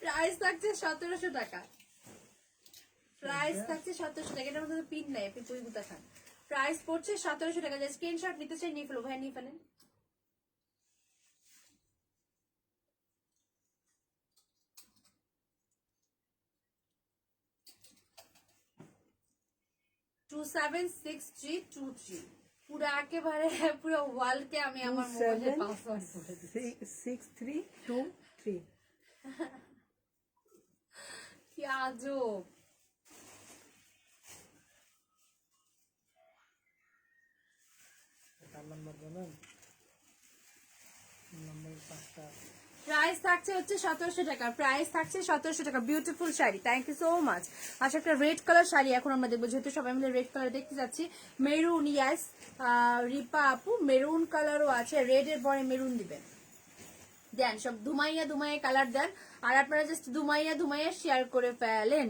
B: প্রাইস থাকছে 1700 টাকা। প্রাইস থাকছে 1700 টাকা। এটার মধ্যে পিন নাই, আপনি পুরি গুতা খান। প্রাইস পড়ছে 1700 টাকা। যে স্ক্রিনশট নিতে চাই নিয়ে ফেলো ভাই, নিয়ে ফেলেন। টু 76323 পুরো একেবারে পুরো ওয়ার্ল্ডকে আমি আমার মোবাইলে পাসওয়ার্ড করে দিচ্ছি।
A: 6323
B: কি আজব। প্রাইস থাকছে হচ্ছে 1700 টাকা। প্রাইস থাকছে 1700 টাকা। Beautiful sari, thank you so much. আচ্ছা একটা রেড কালার শাড়ি এখন আমরা দেখবো, যেহেতু সবাই মিলে রেড কালার দেখতে যাচ্ছি। মেরুন, ইয়াস রিপা আপু মেরুন কালারও আছে। রেড এর পরে মেরুন দিবেন, দেন সব ধুমাইয়া কালার দেন। আর আপনারা জাস্ট ধুমাইয়া শেয়ার করে ফেলেন।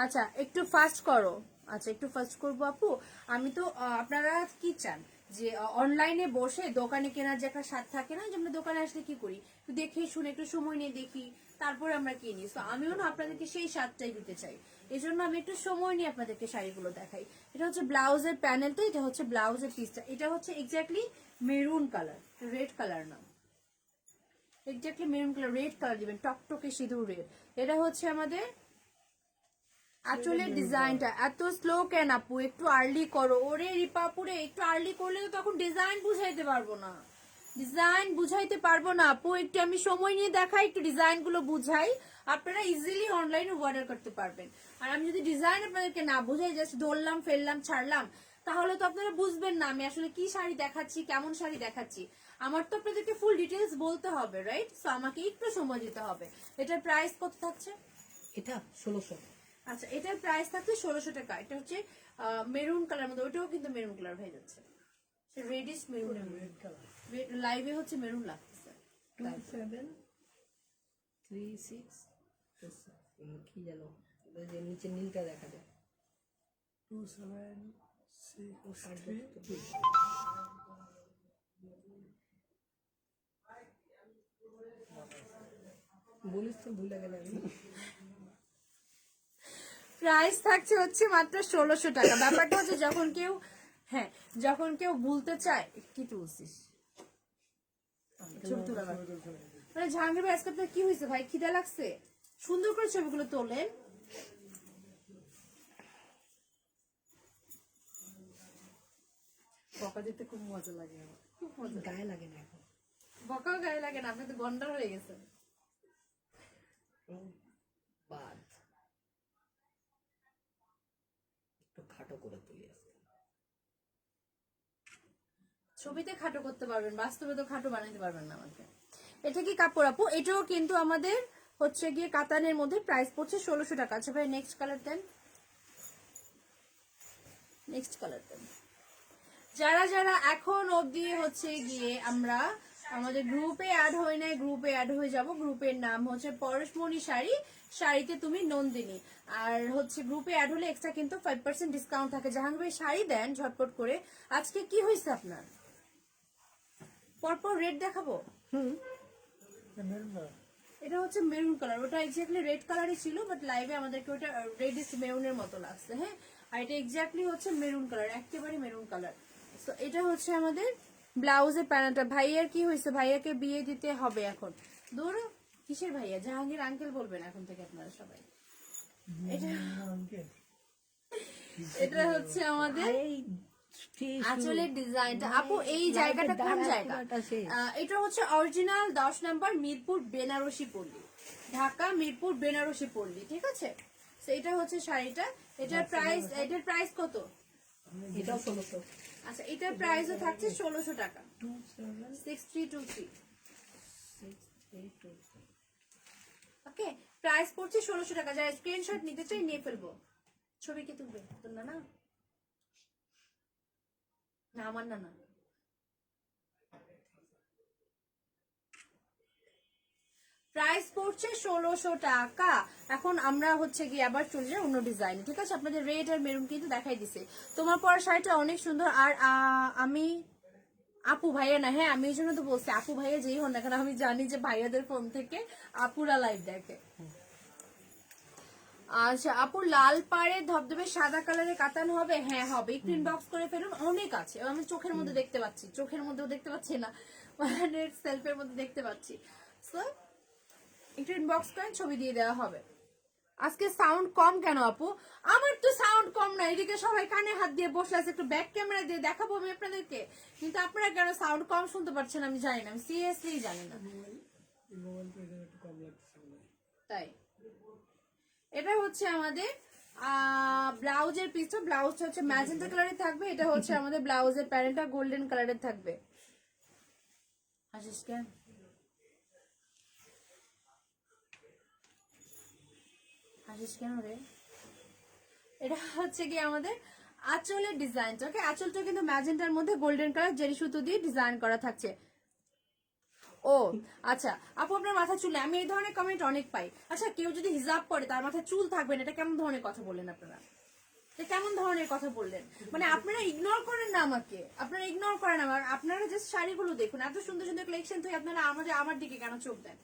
B: আচ্ছা একটু ফাস্ট করো। আচ্ছা একটু ফাস্ট করবো আপু। আমি তো আপনারা কি চান যে অনলাইনে বসে দোকানে কেনার যে একটা স্বাদ থাকে না, যে আমরা দোকানে আসলে কি করি, একটু দেখে শুনে একটু সময় নিয়ে দেখি তারপরে আমরা কিনি। তো আমিও না আপনাদেরকে সেই স্বাদটাই দিতে চাই, এই জন্য আমি একটু সময় নিয়ে আপনাদেরকে শাড়িগুলো দেখাই। এটা হচ্ছে ব্লাউজের প্যানেলটা, এটা হচ্ছে ব্লাউজের পিসটা, এটা হচ্ছে exactly maroon colour, red colour না, exactly maroon colour, red colour দিবেন, টকটকে সিঁদুর রেড। এটা হচ্ছে আমাদের আঁচলের ডিজাইনটা। এত স্লো কেন আপু, একটু আর্লি করো। ওরে রিপাপুরে, একটু আর্লি করলে তো তখন ডিজাইন বুঝাইতে পারবো না, ডিজাইন বুঝাইতে পারবো না আপু। একটু আমি সময় নিয়ে দেখাই, একটু ডিজাইন গুলো বুঝাই, আপনারা ইজিলি অনলাইনে অর্ডার করতে পারবেন। আর আমি যদি ডিজাইন আপনাদেরকে না বুঝাই, জাস্ট ধরলাম ফেললাম ছাড়লাম, তাহলে তো আপনারা বুঝবেন না আমি আসলে কি শাড়ি দেখাচ্ছি, কেমন শাড়ি দেখাচ্ছি। আমার তো আপনাদেরকে ফুল ডিটেলস বলতে হবে, রাইট? সো আমাকে একটু সময় দিতে হবে। এটার প্রাইস কত থাকছে?
A: এটা 1600।
B: আচ্ছা, এটার প্রাইস থাকছে 1600 টাকা। এটা হচ্ছে মেরুন কালার মধ্যে, ওইটাও কিন্তু মেরুন কালার হয়ে যাচ্ছে, রেডিশ মেরুন। লাইভে হচ্ছে মেরুন লাগতেছে।
A: 2736 কি জানো, ওই যে নিচে নীলটা দেখা যায়। 2763 বলিস তো, ভুলে গেলে আমি।
B: প্রাইস থাকছে হচ্ছে মাত্র 1600 টাকা। ব্যাপারটা হচ্ছে যখন কেউ, হ্যাঁ যখন কেউ ভুলতে চায়, কি তুলছিস ছবি তোলা মানে জাহাঙ্গীর ভাই, আজকে আপনার কি হয়েছে ভাই? খিদা লাগছে? সুন্দর করে ছবিগুলো তোলেন। বকা দিতে খুব মজা লাগে আমার, খুব মজা।
A: গায়ে লাগে না এখন।
B: বকাও গায়ে লাগে না, আপনি তো গন্ডার হয়ে গেছেন।
A: বাদ একটু খাটো করে তুলি আজকে।
B: ছবিতে খাটো করতে পারবেন, বাস্তবে তো খাটো বানাইতে পারবেন না আমাকে। এটা কি কাপড় আপু? এটাও কিন্তু আমাদের হচ্ছে গিয়ে কাতানের মধ্যে, প্রাইস পড়ছে 1600 টাকা। আচ্ছা ভাই নেক্সট কালার দেন, নেক্সট কালার দেন। যারা যারা এখন অবধি হচ্ছে গিয়ে আমরা আমাদের গ্রুপে অ্যাড হই নাই, গ্রুপে অ্যাড হয়ে যাব। গ্রুপের নাম হচ্ছে পরশমণি শাড়ি, শাড়িতে তুমি নন্দিনী। আর হচ্ছে গ্রুপে অ্যাড হলে এক্সট্রা কিন্তু 5% ডিসকাউন্ট থাকে। জাহাঙ্গীর ভাই শাড়ি দেন ঝটপট করে। আজকে কি হয়েছে আপনার? পরপর রেড দেখাবো। এটা হচ্ছে মেরুন কালার, ওটা এক্স্যাক্টলি রেড কালারই ছিল, বাট লাইভে আমাদেরকে ওটা রেডিশ মেরুনের মতো লাগছে। হ্যাঁ, আর এটা এক্স্যাক্টলি হচ্ছে মেরুন কালার, একেবারে মেরুন কালার। তো এটা হচ্ছে আমাদের ব্লাউজের প্যানেলটা। ভাইয়ার কি হয়েছে? ভাইয়াকে বিয়ে দিতে হবে এখন। দূর, কিসের ভাইয়া? জাহাঙ্গীর আঙ্কেল বলবেন এখন থেকে আপনারা সবাই। এটা এটা হচ্ছে আমাদের আঁচলের ডিজাইনটা। আপু এই জায়গাটা কোন জায়গা? এটা হচ্ছে অরিজিনাল 10 নম্বর মিরপুর বেনারসি পল্লী, ঢাকা মিরপুর বেনারসি পল্লী, ঠিক আছে? তো এটা হচ্ছে শাড়িটা। এটার প্রাইস কত?
A: এটাও 1600।
B: আচ্ছা, এটার প্রাইসও থাকছে 1600 টাকা। 6323। ওকে, প্রাইস পড়ছে 1600 টাকা। যারা স্ক্রিনশট নিতে চাই নিয়ে ফেলবো। ছবি কি তুলবে? তুলনা না, না আমার না। প্রাইস পড়ছে 1600 টাকা। এখন আমরা হচ্ছে গিয়ে আবার চলে যাই অন্য ডিজাইন, ঠিক আছে? আপনাদের রেড আর মেরুন কিন্তু দেখাই দিছে। তোমার পরা শাড়িটা অনেক সুন্দর। আর আমি আপু ভাইয়া না, হ্যাঁ আমি এই জন্য তো বলছি আপু ভাইয়া যেই হন না কেন, আমি জানি যে ভাইয়াদের ফোন থেকে আপুরা লাইভ দেখে। আচ্ছা আপু, লাল পাড়ে ধবধবে সাদা কালারের কাতান হবে? হ্যাঁ হবে, একটু ইনবক্স করে ফেলুন। অনেক আছে, আমি চোখের মধ্যে দেখতে পাচ্ছি, চোখের মধ্যেও দেখতে পাচ্ছি না, মানে সেলফের মধ্যে দেখতে পাচ্ছি। সো একটু ইনবক্স করেন, ছবি দিয়ে দেওয়া হবে। আজকে সাউন্ড কম কেন আপু? আমার তো সাউন্ড কম না, এদিকে সবাই কানে হাত দিয়ে বসে আছে, একটু ব্যাক ক্যামেরা দিয়ে দেখাবো আমি আপনাদেরকে, কিন্তু আপনারা কেন সাউন্ড কম শুনতে পাচ্ছেন আমি জানি না, আমি সিরিয়াসলি জানি না। তাই এটা হচ্ছে আমাদের ব্লাউজের পিসটা, ব্লাউজটা হচ্ছে ম্যাজেন্টা কালারের থাকবে। এটা হচ্ছে আমাদের ব্লাউজের প্যানেলটা গোল্ডেন কালারের থাকবে। আসিস কেন? আসিস কেন রে? এটা হচ্ছে কি আমাদের আঁচলের ডিজাইনটা। ওকে, আঁচলটা কিন্তু ম্যাজেন্টার মধ্যে গোল্ডেন কালার জেরি সুতো দিয়ে ডিজাইন করা থাকছে। ও আচ্ছা আপু, আপনার মাথা চুলে, আমি এই ধরনের কমেন্ট অনেক পাই। আচ্ছা, কেউ যদি হিজাব পরে তার মাথায় চুল থাকবে না, এটা কেমন ধরনের কথা বললেন আপনারা? এটা কেমন ধরনের কথা বললেন? মানে আপনারা ইগনোর করেন না আমাকে, আপনারা ইগনোর করেন আমার, আপনারা জাস্ট শাড়িগুলো দেখুন, এত সুন্দর সুন্দর কালেকশন থেকে আপনারা আমার দিকে কেন চোখ দেন?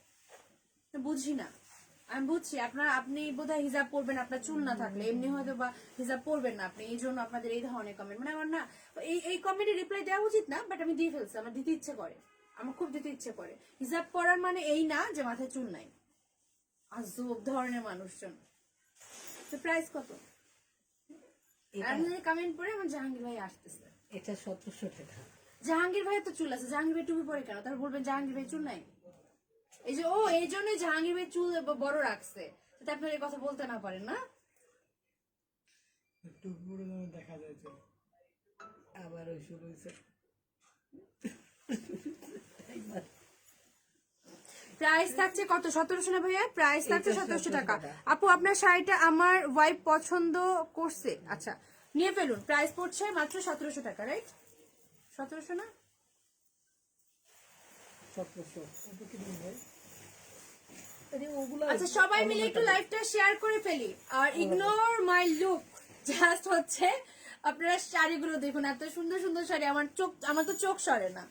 B: বুঝি না। আমি বুঝছি আপনি বোধহয় হিজাব পরবেন আপনার চুল না থাকলে, এমনি হয়তো বা হিজাব পরবেন না আপনি, এই জন্য আপনাদের এই ধরনের কমেন্ট। মানে আমার না এই কমেন্টে রিপ্লাই দেওয়া উচিত না, বাট আমি দিয়ে ফেলছি, আমার দিতে ইচ্ছে করে, আমার খুব দিতে ইচ্ছে করে। হিজাব পরার মানে এই না যে মাথায় চুল নাই। আজব ধরনের মানুষজন। তো প্রাইস কত? কমেন্ট পরে আমার জাহাঙ্গীর ভাই আসতেছে।
A: এটা 1700 টাকা।
B: জাহাঙ্গীর ভাই তো চুল আছে, জাহাঙ্গীর ভাই টুপি পরে কেন? তারপর বলবেন জাহাঙ্গীর ভাই চুল নাই। এই যে এই জন্যই জাহাঙ্গীর ভাই চুল বড় রাখছে, যাতে আপনার এই কথা বলতে না পারেন না।
A: একটু পুরো দেখা যায় চুল, আবার ওই শুরু হয়েছে।
B: প্রাইস থাকছে কত? 1700 না ভাইয়া? প্রাইস থাকছে 1700 টাকা। আপু আপনার শাড়িটা আমার ওয়াইফ পছন্দ করছে, আচ্ছা নিয়ে ফেলুন। প্রাইস পড়ছে মাত্র 1700 টাকা, রাইট? 1700 না?
A: 1700।
B: আচ্ছা সবাই মিলে একটু লাইভটা শেয়ার করে ফেলি। আর ইগনোর মাই লুক, জাস্ট হচ্ছে আপনারা শাড়িগুলো দেখুন, এত সুন্দর সুন্দর শাড়ি। আমার তো চোখ সরে না।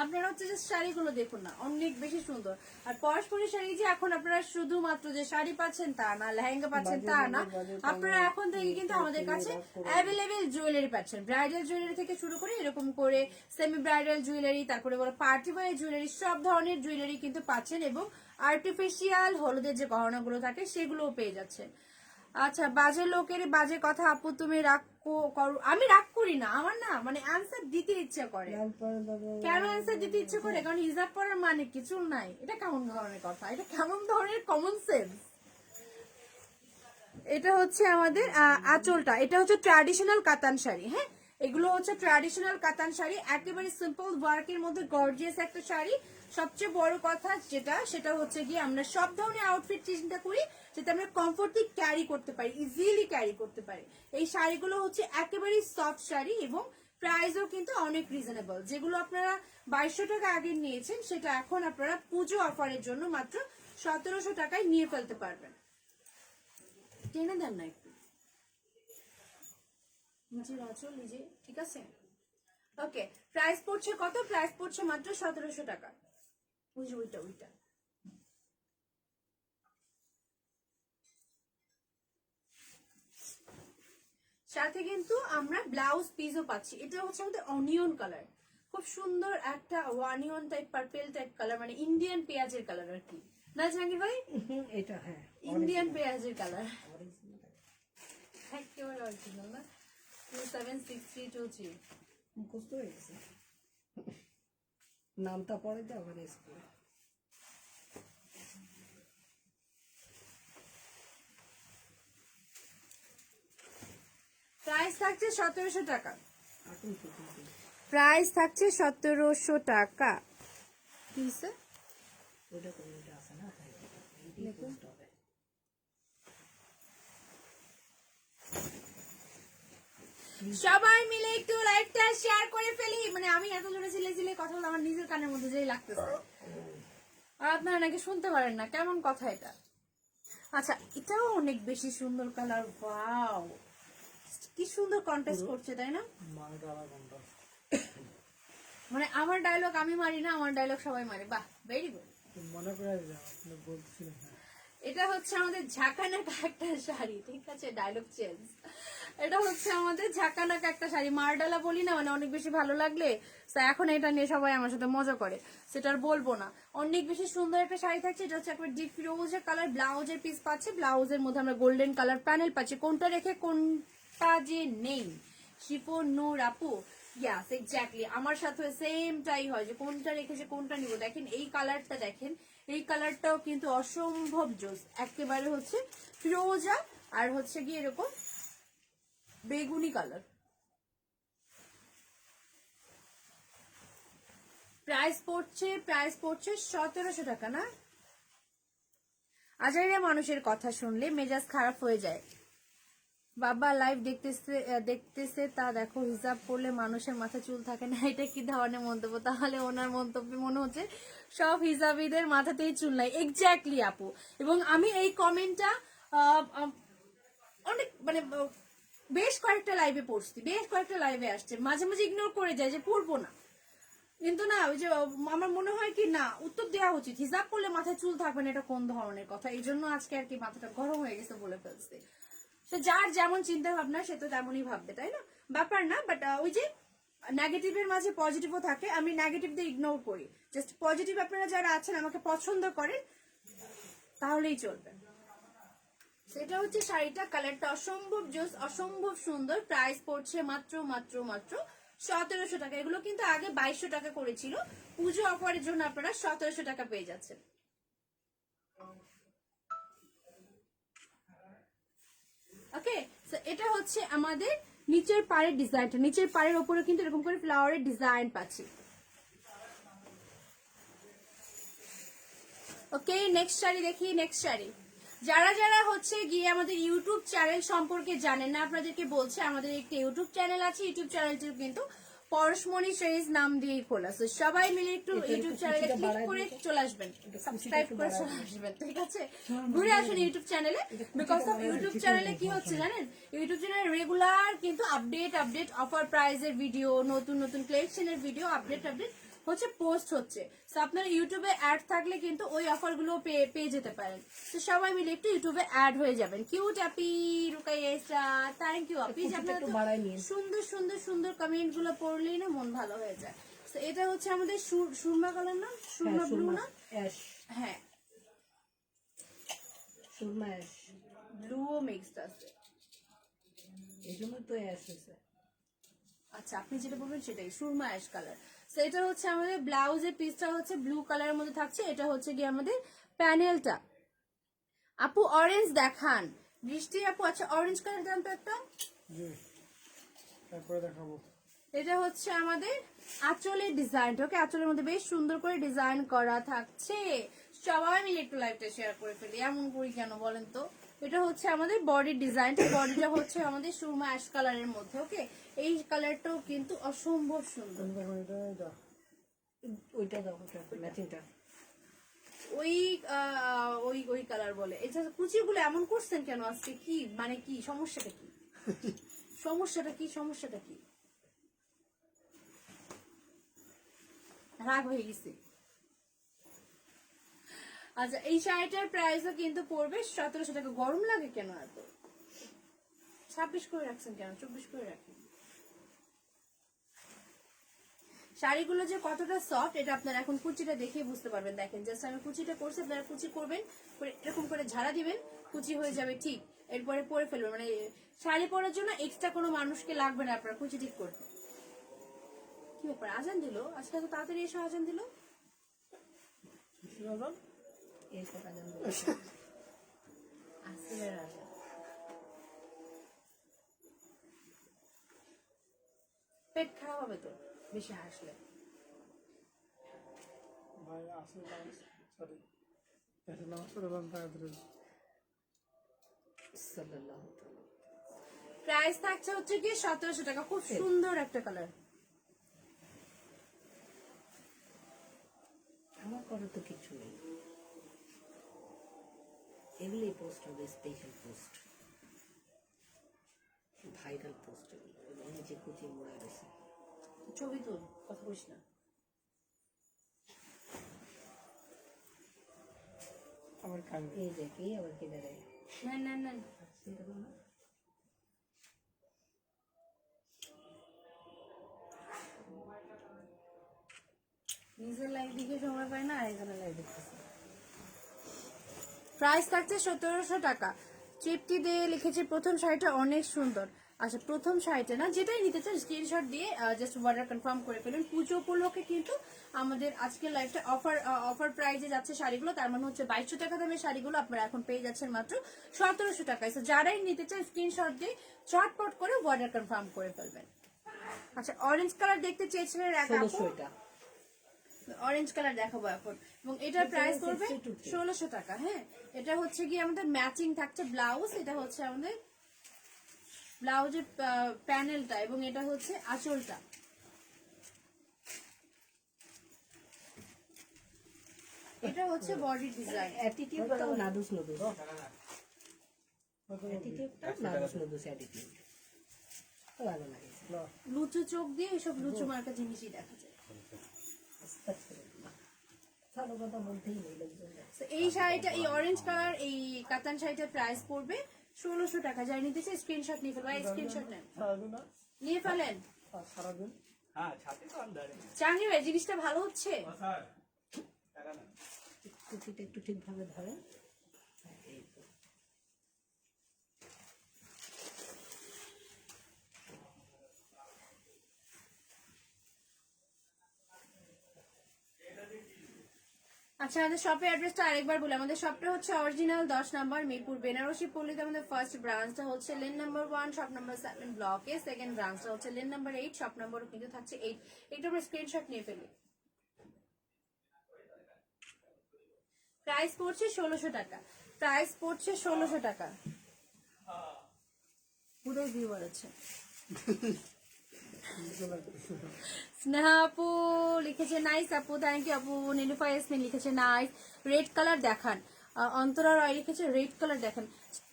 B: আপনারা হচ্ছে যে শাড়িগুলো দেখুন না, অনেক বেশি সুন্দর। আর পরস্পরের শাড়ি যে এখন আপনারা শুধুমাত্র যে শাড়ি পাচ্ছেন তা না, লেহেঙ্গা পাচ্ছেন তা না, আপনারা এখন থেকে কিন্তু আমাদের কাছে অ্যাভেলেবেল জুয়েলারি পাচ্ছেন। ব্রাইডাল জুয়েলারি থেকে শুরু করে এরকম করে সেমি ব্রাইডাল জুয়েলারি, তারপরে বলো পার্টি ওয়্যার জুয়েলারি, সব ধরনের জুয়েলারি কিন্তু পাচ্ছেন। এবং আর্টিফিশিয়াল হলুদের যে গহনাগুলো থাকে সেগুলোও পেয়ে যাচ্ছেন। আচ্ছা বাজে লোকের বাজে কথা আপু তুমি রাগ করো? আমি রাগ করি না, আমার না মানে অ্যান্সার দিতে ইচ্ছে করে। কেন অ্যান্সার দিতে ইচ্ছে করে? কারণ হিজাব পরার মানে কিছু নাই। এটা কেমন ধরনের কথা? এটা কেমন ধরনের কমন সেন্স? এটা হচ্ছে আমাদের আঁচলটা, এটা হচ্ছে ট্র্যাডিশনাল কাতান শাড়ি। হ্যাঁ, এগুলো হচ্ছে ট্র্যাডিশনাল কাতান শাড়ি, একেবারে সিম্পল ওয়ার্কের মধ্যে গর্জিয়াস একটা শাড়ি। সবচেয়ে বড় কথা সেটা হচ্ছে গিয়ে আমরা সব ধরনের আউটফিট চিন্তা করি যাতে আমরা কমফোর্টলি ক্যারি করতে পারি, ইজিলি ক্যারি করতে পারি। এই শাড়িগুলো হচ্ছে একেবারে সফট শাড়ি এবং প্রাইসও কিন্তু অনেক রিজনেবল। যেগুলো আপনারা 2200 টাকা আগে নিয়েছেন সেটা এখন আপনারা পুজো অফারের জন্য মাত্র 1700 টাকায় নিয়ে ফেলতে পারবেন। টেনে দেন না একটু, নিজের আঁচল নিজে, ঠিক আছে? ওকে, প্রাইস পড়ছে কত? প্রাইস পড়ছে মাত্র 1700 টাকা। ওইটা সাথে কিন্তু আমরা ব্লাউজ পিসও পাচ্ছি। এটা হচ্ছে আমাদের অনিয়ন কালার, খুব সুন্দর একটা onion type purple type colour, মানে ইন্ডিয়ান পেঁয়াজের কালার আর কি, না জাহাঙ্গীর ভাই?
A: এটা হ্যাঁ
B: ইন্ডিয়ান পেঁয়াজের কালার, একেবারে অরিজিনাল না? 276323
A: মুখস্থ হয়ে গেছে, নামটা পরে তো আবার স্কুলে।
B: প্রাইস থাকছে 1700 টাকা। প্রাইস থাকছে 1700 টাকা। কিসে
A: ওটা কোনটা আছে না? দেখুন
B: সবাই মিলে একটু লাইভটা শেয়ার করে ফেলি। মানে আমি এত জোরে চিলে কথা বলে আমার নিজের কানের মধ্যে যেই লাগতেছে, আর আপনারা নাকি শুনতে পারেন না, কেমন কথা এটা? আচ্ছা এটাও অনেক বেশি সুন্দর কালার, ওয়াও কি সুন্দর কন্ট্রাস্ট করছে, তাই না? মানে আমার ডায়লগ আমি মারি না, আমার ডায়লগ সবাই মারে। বাহ, ভেরি গুড।
A: মনে করে বলছিলাম
B: এটা হচ্ছে আমাদের ঝাঁকানাকা একটা শাড়ি, ঠিক আছে? Dialogue change. এটা হচ্ছে আমাদের ঝাঁকানাকা একটা শাড়ি, মারডালা বলি না, মানে অনেক বেশি ভালো লাগলে। তো এখন এটা নিয়ে সবাই আমার সাথে মজা করে, সেটা আর বলবো না। অনেক বেশি সুন্দর একটা শাড়ি থাকছে। এটা হচ্ছে একবার ডিপ ফিরোজের কালার, ব্লাউজের পিস পাচ্ছে, ব্লাউজের মধ্যে আমরা গোল্ডেন কালার প্যানেল পাচ্ছি। কোনটা রেখে কোনটা যে নেই, শিফন নূর আপু, ইয়াস এক্স্যাক্টলি আমার সাথে সেমটাই হয়, যে কোনটা রেখেছে কোনটা নিব। দেখেন এই কালারটা, দেখেন এই কালারটাও কিন্তু অসম্ভব জোস, একেবারে হচ্ছে ফিরোজা আর হচ্ছে গিয়ে এরকম বেগুনি কালার। প্রাইস পড়ছে 1700 টাকা না? আজাইরা মানুষের কথা শুনলে মেজাজ খারাপ হয়ে যায়। বাবা লাইভ দেখতেছে তা দেখো, হিজাব পড়লে মানুষের মাথা চুল থাকে না, এটা কি ধরনের মন্তব্য? তাহলে ওনার মন্তব্যে মনে হচ্ছে সব হিজাবিদের মাথাতেই চুল নাই। এক্স্যাক্টলি আপু, এবং আমি এই কমেন্টটা অনেক মানে বেশ কয়েকটা লাইভে পড়ছি, বেশ কয়েকটা লাইভে আসছে, মাঝে মাঝে ইগনোর করে যায় যে পড়বো না। কিন্তু না ওই যে আমার মনে হয় কি না উত্তর দেওয়া উচিত, হিসাব করলে মাথায় চুল থাকবে না, এটা কোন ধরনের কথা? এই জন্য আজকে আর কি মাথাটা গরম হয়ে গেছে বলে ফেলছি। সে যার যেমন চিন্তা ভাবনা সে তো তেমনই ভাববে, তাই না? ব্যাপার না, বাট ওই যে নেগেটিভের মাঝে পজিটিভও থাকে, আমি নেগেটিভদের ইগনোর করি। জাস্ট পজিটিভ আপনারা যারা আছেন আমাকে পছন্দ করেন তাহলেই চলবে। সেটা হচ্ছে শাড়িটা, কালারটা অসম্ভব জোস, অসম্ভব সুন্দর। প্রাইস পড়ছে মাত্র মাত্র মাত্র 1700 টাকা। এগুলো কিন্তু আগে 2200 টাকা করেছিল, পুজো অফারের জন্য আপনারা 1700 টাকা পেয়ে যাচ্ছেন। ওকে, এটা হচ্ছে আমাদের নিচের পাড়ের ডিজাইনটা। নিচের পাড়ের ওপরে কিন্তু এরকম করে ফ্লাওয়ারের ডিজাইন পাচ্ছি। ওকে, নেক্সট শাড়ি দেখি। নেক্সট শাড়ি যারা যারা হচ্ছে গিয়ে আমাদের ইউটিউব চ্যানেল সম্পর্কে জানেন না, আপনাদেরকে বলছে আমাদের একটা ইউটিউব চ্যানেল আছে। ইউটিউব চ্যানেলটি কিন্তু পরশমণি শাড়িজ নাম দিয়েই খোলা। তো সবাই মিলে একটু ইউটিউব চ্যানেলে ক্লিক করে চলে আসবেন, সাবস্ক্রাইব করে চলে আসবেন, ঠিক আছে? ঘুরে আসুন ইউটিউব চ্যানেলে। বিকজ অফ ইউটিউব চ্যানেলে কি হচ্ছে জানেন, ইউটিউব চ্যানেলে রেগুলার কিন্তু আপডেট অফার প্রাইজের ভিডিও, নতুন নতুন কালেকশনের ভিডিও আপডেট হচ্ছে পোস্ট হচ্ছে। তো আপনার ইউটিউবে অ্যাড থাকলে কিন্তু ওই অফার গুলো পেয়ে যেতে পারেন। তো সবাই মিলে একটু ইউটিউবে অ্যাড হয়ে যাবেন। কিউট আপি রুকাইয়েসা, থ্যাংক ইউ আপি। আপনারা সুন্দর সুন্দর সুন্দর কমেন্ট গুলো পড়লেই না মন ভালো হয়ে যায়। তো এটা হচ্ছে আমাদের সুরমা কালার না, সুরমা ব্লু না? হ্যাঁ,
A: সুরমা অ্যাশ,
B: ব্লুও মিক্সড আছে,
A: এই জন্য তো অ্যাশ হয়েছে।
B: আচ্ছা, আপনি যেটা বলবেন সেটাই, সুরমা অ্যাশ কালার। তো এটা হচ্ছে আমাদের ব্লাউজের পিসটা হচ্ছে ব্লু কালারের মধ্যে থাকছে। এটা হচ্ছে গিয়ে আমাদের প্যানেলটা। আপু অরেঞ্জ দেখান, বৃষ্টি আপু। আচ্ছা, অরেঞ্জ কালার দেন তো একটা।
C: তারপরে দেখাবো।
B: এটা হচ্ছে আমাদের আঁচলের ডিজাইনটা। ওকে, আঁচলের মধ্যে বেশ সুন্দর করে ডিজাইন করা থাকছে। সবাই মিলে একটু লাইভটা শেয়ার করে ফেলি, এমন করি কেন বলেন তো? এটা হচ্ছে আমাদের বডির ডিজাইনটা। বডিটা হচ্ছে আমাদের সুরমা অ্যাশ কালারের মধ্যে। ওকে, এই কালারটাও কিন্তু অসম্ভব সুন্দর।
A: ওইটা দাও, ম্যাচিংটা।
B: ওই ওই ওই কালার বলে। এটা কুচিগুলো এমন করছেন কেন আজকে? কি মানে, কি সমস্যাটা কি? সমস্যাটা কি? সমস্যাটা কি? রাগ হয়ে গেছে। আচ্ছা, এই শাড়িটার প্রাইসও কিন্তু পড়বে 1700 টাকা। গরম লাগে কেন এত? 26 করে রাখছেন কেন? 24 করে রাখেন। শাড়িগুলো যে কতটা সফট এটা আপনারা এখন কুচিটা দেখে বুঝতে পারবেন। দেখেন, জাস্ট আমি কুচিটা করছি, আপনারা কুচি করবেন, এরকম করে ঝাড়া দিবেন, কুচি হয়ে যাবে ঠিক। এরপরে পরে ফেলবেন। মানে শাড়ি পরার জন্য এক্সট্রা কোনো মানুষকে লাগবে না আপনার কুচি ঠিক করতে। কি ব্যাপার, আজান দিল আজকে? তো তাড়াতাড়ি এসে আজান দিল। পেট খারাপ হবে তো বেশি হাসলে।
C: ভাই আসলে সরি, এটা নামাজ পড়লাম তাড়াতাড়ি।
B: প্রাইস থাকছে হচ্ছে কি 1700 টাকা। খুব সুন্দর একটা কালার।
A: আমার করার তো কিছু নেই, এগুলোই পোস্ট হবে, স্পেশাল পোস্ট, ভাইরাল পোস্ট। এগুলো নিচে কুচি মোড়া গেছে।
B: ছবি তুল, কথা বলিস না।
C: আমার কানে
A: এই যে কি আবার কি দাঁড়ায়।
B: না না না, নিজের লাইফ দিকে সময় পায় না, এখানে লাইফ দেখতেছে। প্রাইস থাকছে 1700 টাকা। চিপটি দিয়ে লিখেছে প্রথম শাড়িটা অনেক সুন্দর। আচ্ছা, প্রথম শাড়িটা না, যেটাই নিতে চান স্ক্রিনশট দিয়ে জাস্ট অর্ডার কনফার্ম করে ফেলুন। পুজো উপলক্ষে কিন্তু আমাদের আজকের লাইফটা অফার প্রাইজে যাচ্ছে শাড়িগুলো। তার মানে হচ্ছে 2200 টাকা দামের শাড়িগুলো আপনারা এখন পেয়ে যাচ্ছেন মাত্র 1700 টাকায়। তো যারাই নিতে চান স্ক্রিনশট দিয়ে চটপট করে অর্ডার কনফার্ম করে ফেলবেন। আচ্ছা, অরেঞ্জ কালার দেখতে চেয়েছিলেন এক আপু, অরেঞ্জ কালার দেখাবো এখন। এবং এটার প্রাইস পড়বে 1600 টাকা। হ্যাঁ, এটা হচ্ছে কি আমাদের ম্যাচিং থাকছে ব্লাউজ। এটা হচ্ছে আমাদের ব্লাউজের প্যানেলটা এবং এটা হচ্ছে আঁচলটা। এটা হচ্ছে বডি ডিজাইন।
A: অ্যাটিটিউডটাও নাদুস নদুস, অ্যাটিটিউডটা নাদুস নদুস অ্যাটিটিউড ভালো লাগে।
B: লুচু চোখ দিয়ে এসব লুচু মার্কা জিনিসই দেখা যায়।
A: ভালো কথা বলতেই নেই লোকজন।
B: তো এই শাড়িটা, এই অরেঞ্জ কালার এই কাতান শাড়িটার প্রাইস পড়বে 1600 টাকা। যারা নিতে চাই স্ক্রিনশট নিয়ে ফেলবেন, স্ক্রিনশট নেন,
C: সারাদিন না
B: নিয়ে ফেলেন।
C: সারাদিন
B: জাহাঙ্গীর ভাই জিনিসটা ভালো হচ্ছে?
A: টুপিটা একটু ঠিকভাবে ধরেন।
B: আচ্ছা, আমাদের শপের অ্যাড্রেসটা আরেকবার বলি। আমাদের শপটা হচ্ছে অরিজিনাল 10 নম্বর মিরপুর বেনারসি পল্লীতে। আমাদের ফার্স্ট ব্রাঞ্চটা হচ্ছে লেন নাম্বার 1 শপ নাম্বার 7 ব্লকে। সেকেন্ড ব্রাঞ্চটা হচ্ছে লেন নাম্বার 8 শপ নাম্বারও কিন্তু থাকছে 8। একটু আমরা স্ক্রিনশট নিয়ে ফেলি। প্রাইস পড়ছে 1600 টাকা। প্রাইস পড়ছে 1600 টাকা। পুরো ভিউয়ার আছে। স্নেহা আপু লিখেছে নাইস আপু, থ্যাংক ইউ আপু। নীলুফা ইয়াসমিন লিখেছে নাইস। রেড কালার দেখান। অন্তরা রয় লিখেছে রেড কালার দেখান।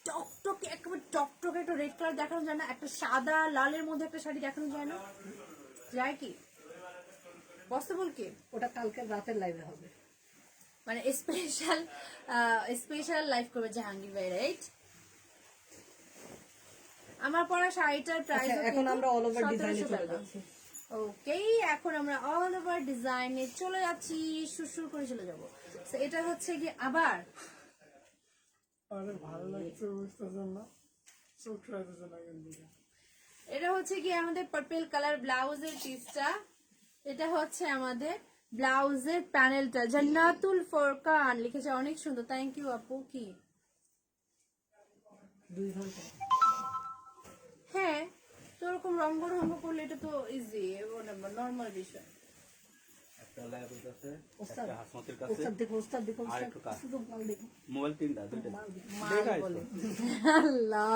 B: টকটকে একেবারে টকটকে একটা রেড কালার দেখানো যায় না? একটা সাদা লালের মধ্যে একটা শাড়ি দেখানো যায় না? যায় কি? পসিবল কি?
A: ওটা কালকে রাতের লাইভে হবে।
B: মানে স্পেশাল লাইভ করবে জাহাঙ্গীর ভাই, রাইট? আমার পরা শাড়িটার প্রাইস
A: এখন আমরা অল ওভার ডিজাইনে চলে যাচ্ছি।
B: ওকে, এখন আমরা অল ওভার ডিজাইনে চলে যাচ্ছি, সুরসুর করে চলে যাব। তো এটা হচ্ছে কি আবার
C: অনেক ভালো লাগছে, বুঝতেছেন না? চোখ রাখতেছে না কিন্তু।
B: এটা হচ্ছে কি আমাদের পার্পল কালার ব্লাউজের পিসটা। এটা হচ্ছে আমাদের ব্লাউজের প্যানেলটা। জান্নাতুল ফোরকান লিখেছে অনেক সুন্দর, থ্যাংক ইউ আপু। কি
A: 2 ঘন্টা?
B: হ্যাঁ, তো ওরকম রঙ্গ রঙ্গ করলে এটা তো ইজি, নর্মাল বিষয়।
D: একটা লাইভ আছে,
A: ওস্তাদ
D: একটা হাসমতের কাছে,
A: ওস্তাদ দেখো, ওস্তাদ দেখো,
D: আর একটু কাছে।
A: শুধু মাল দেখো।
D: মোবাইল তিনটা দুইটা।
B: মাল বলে আল্লাহ।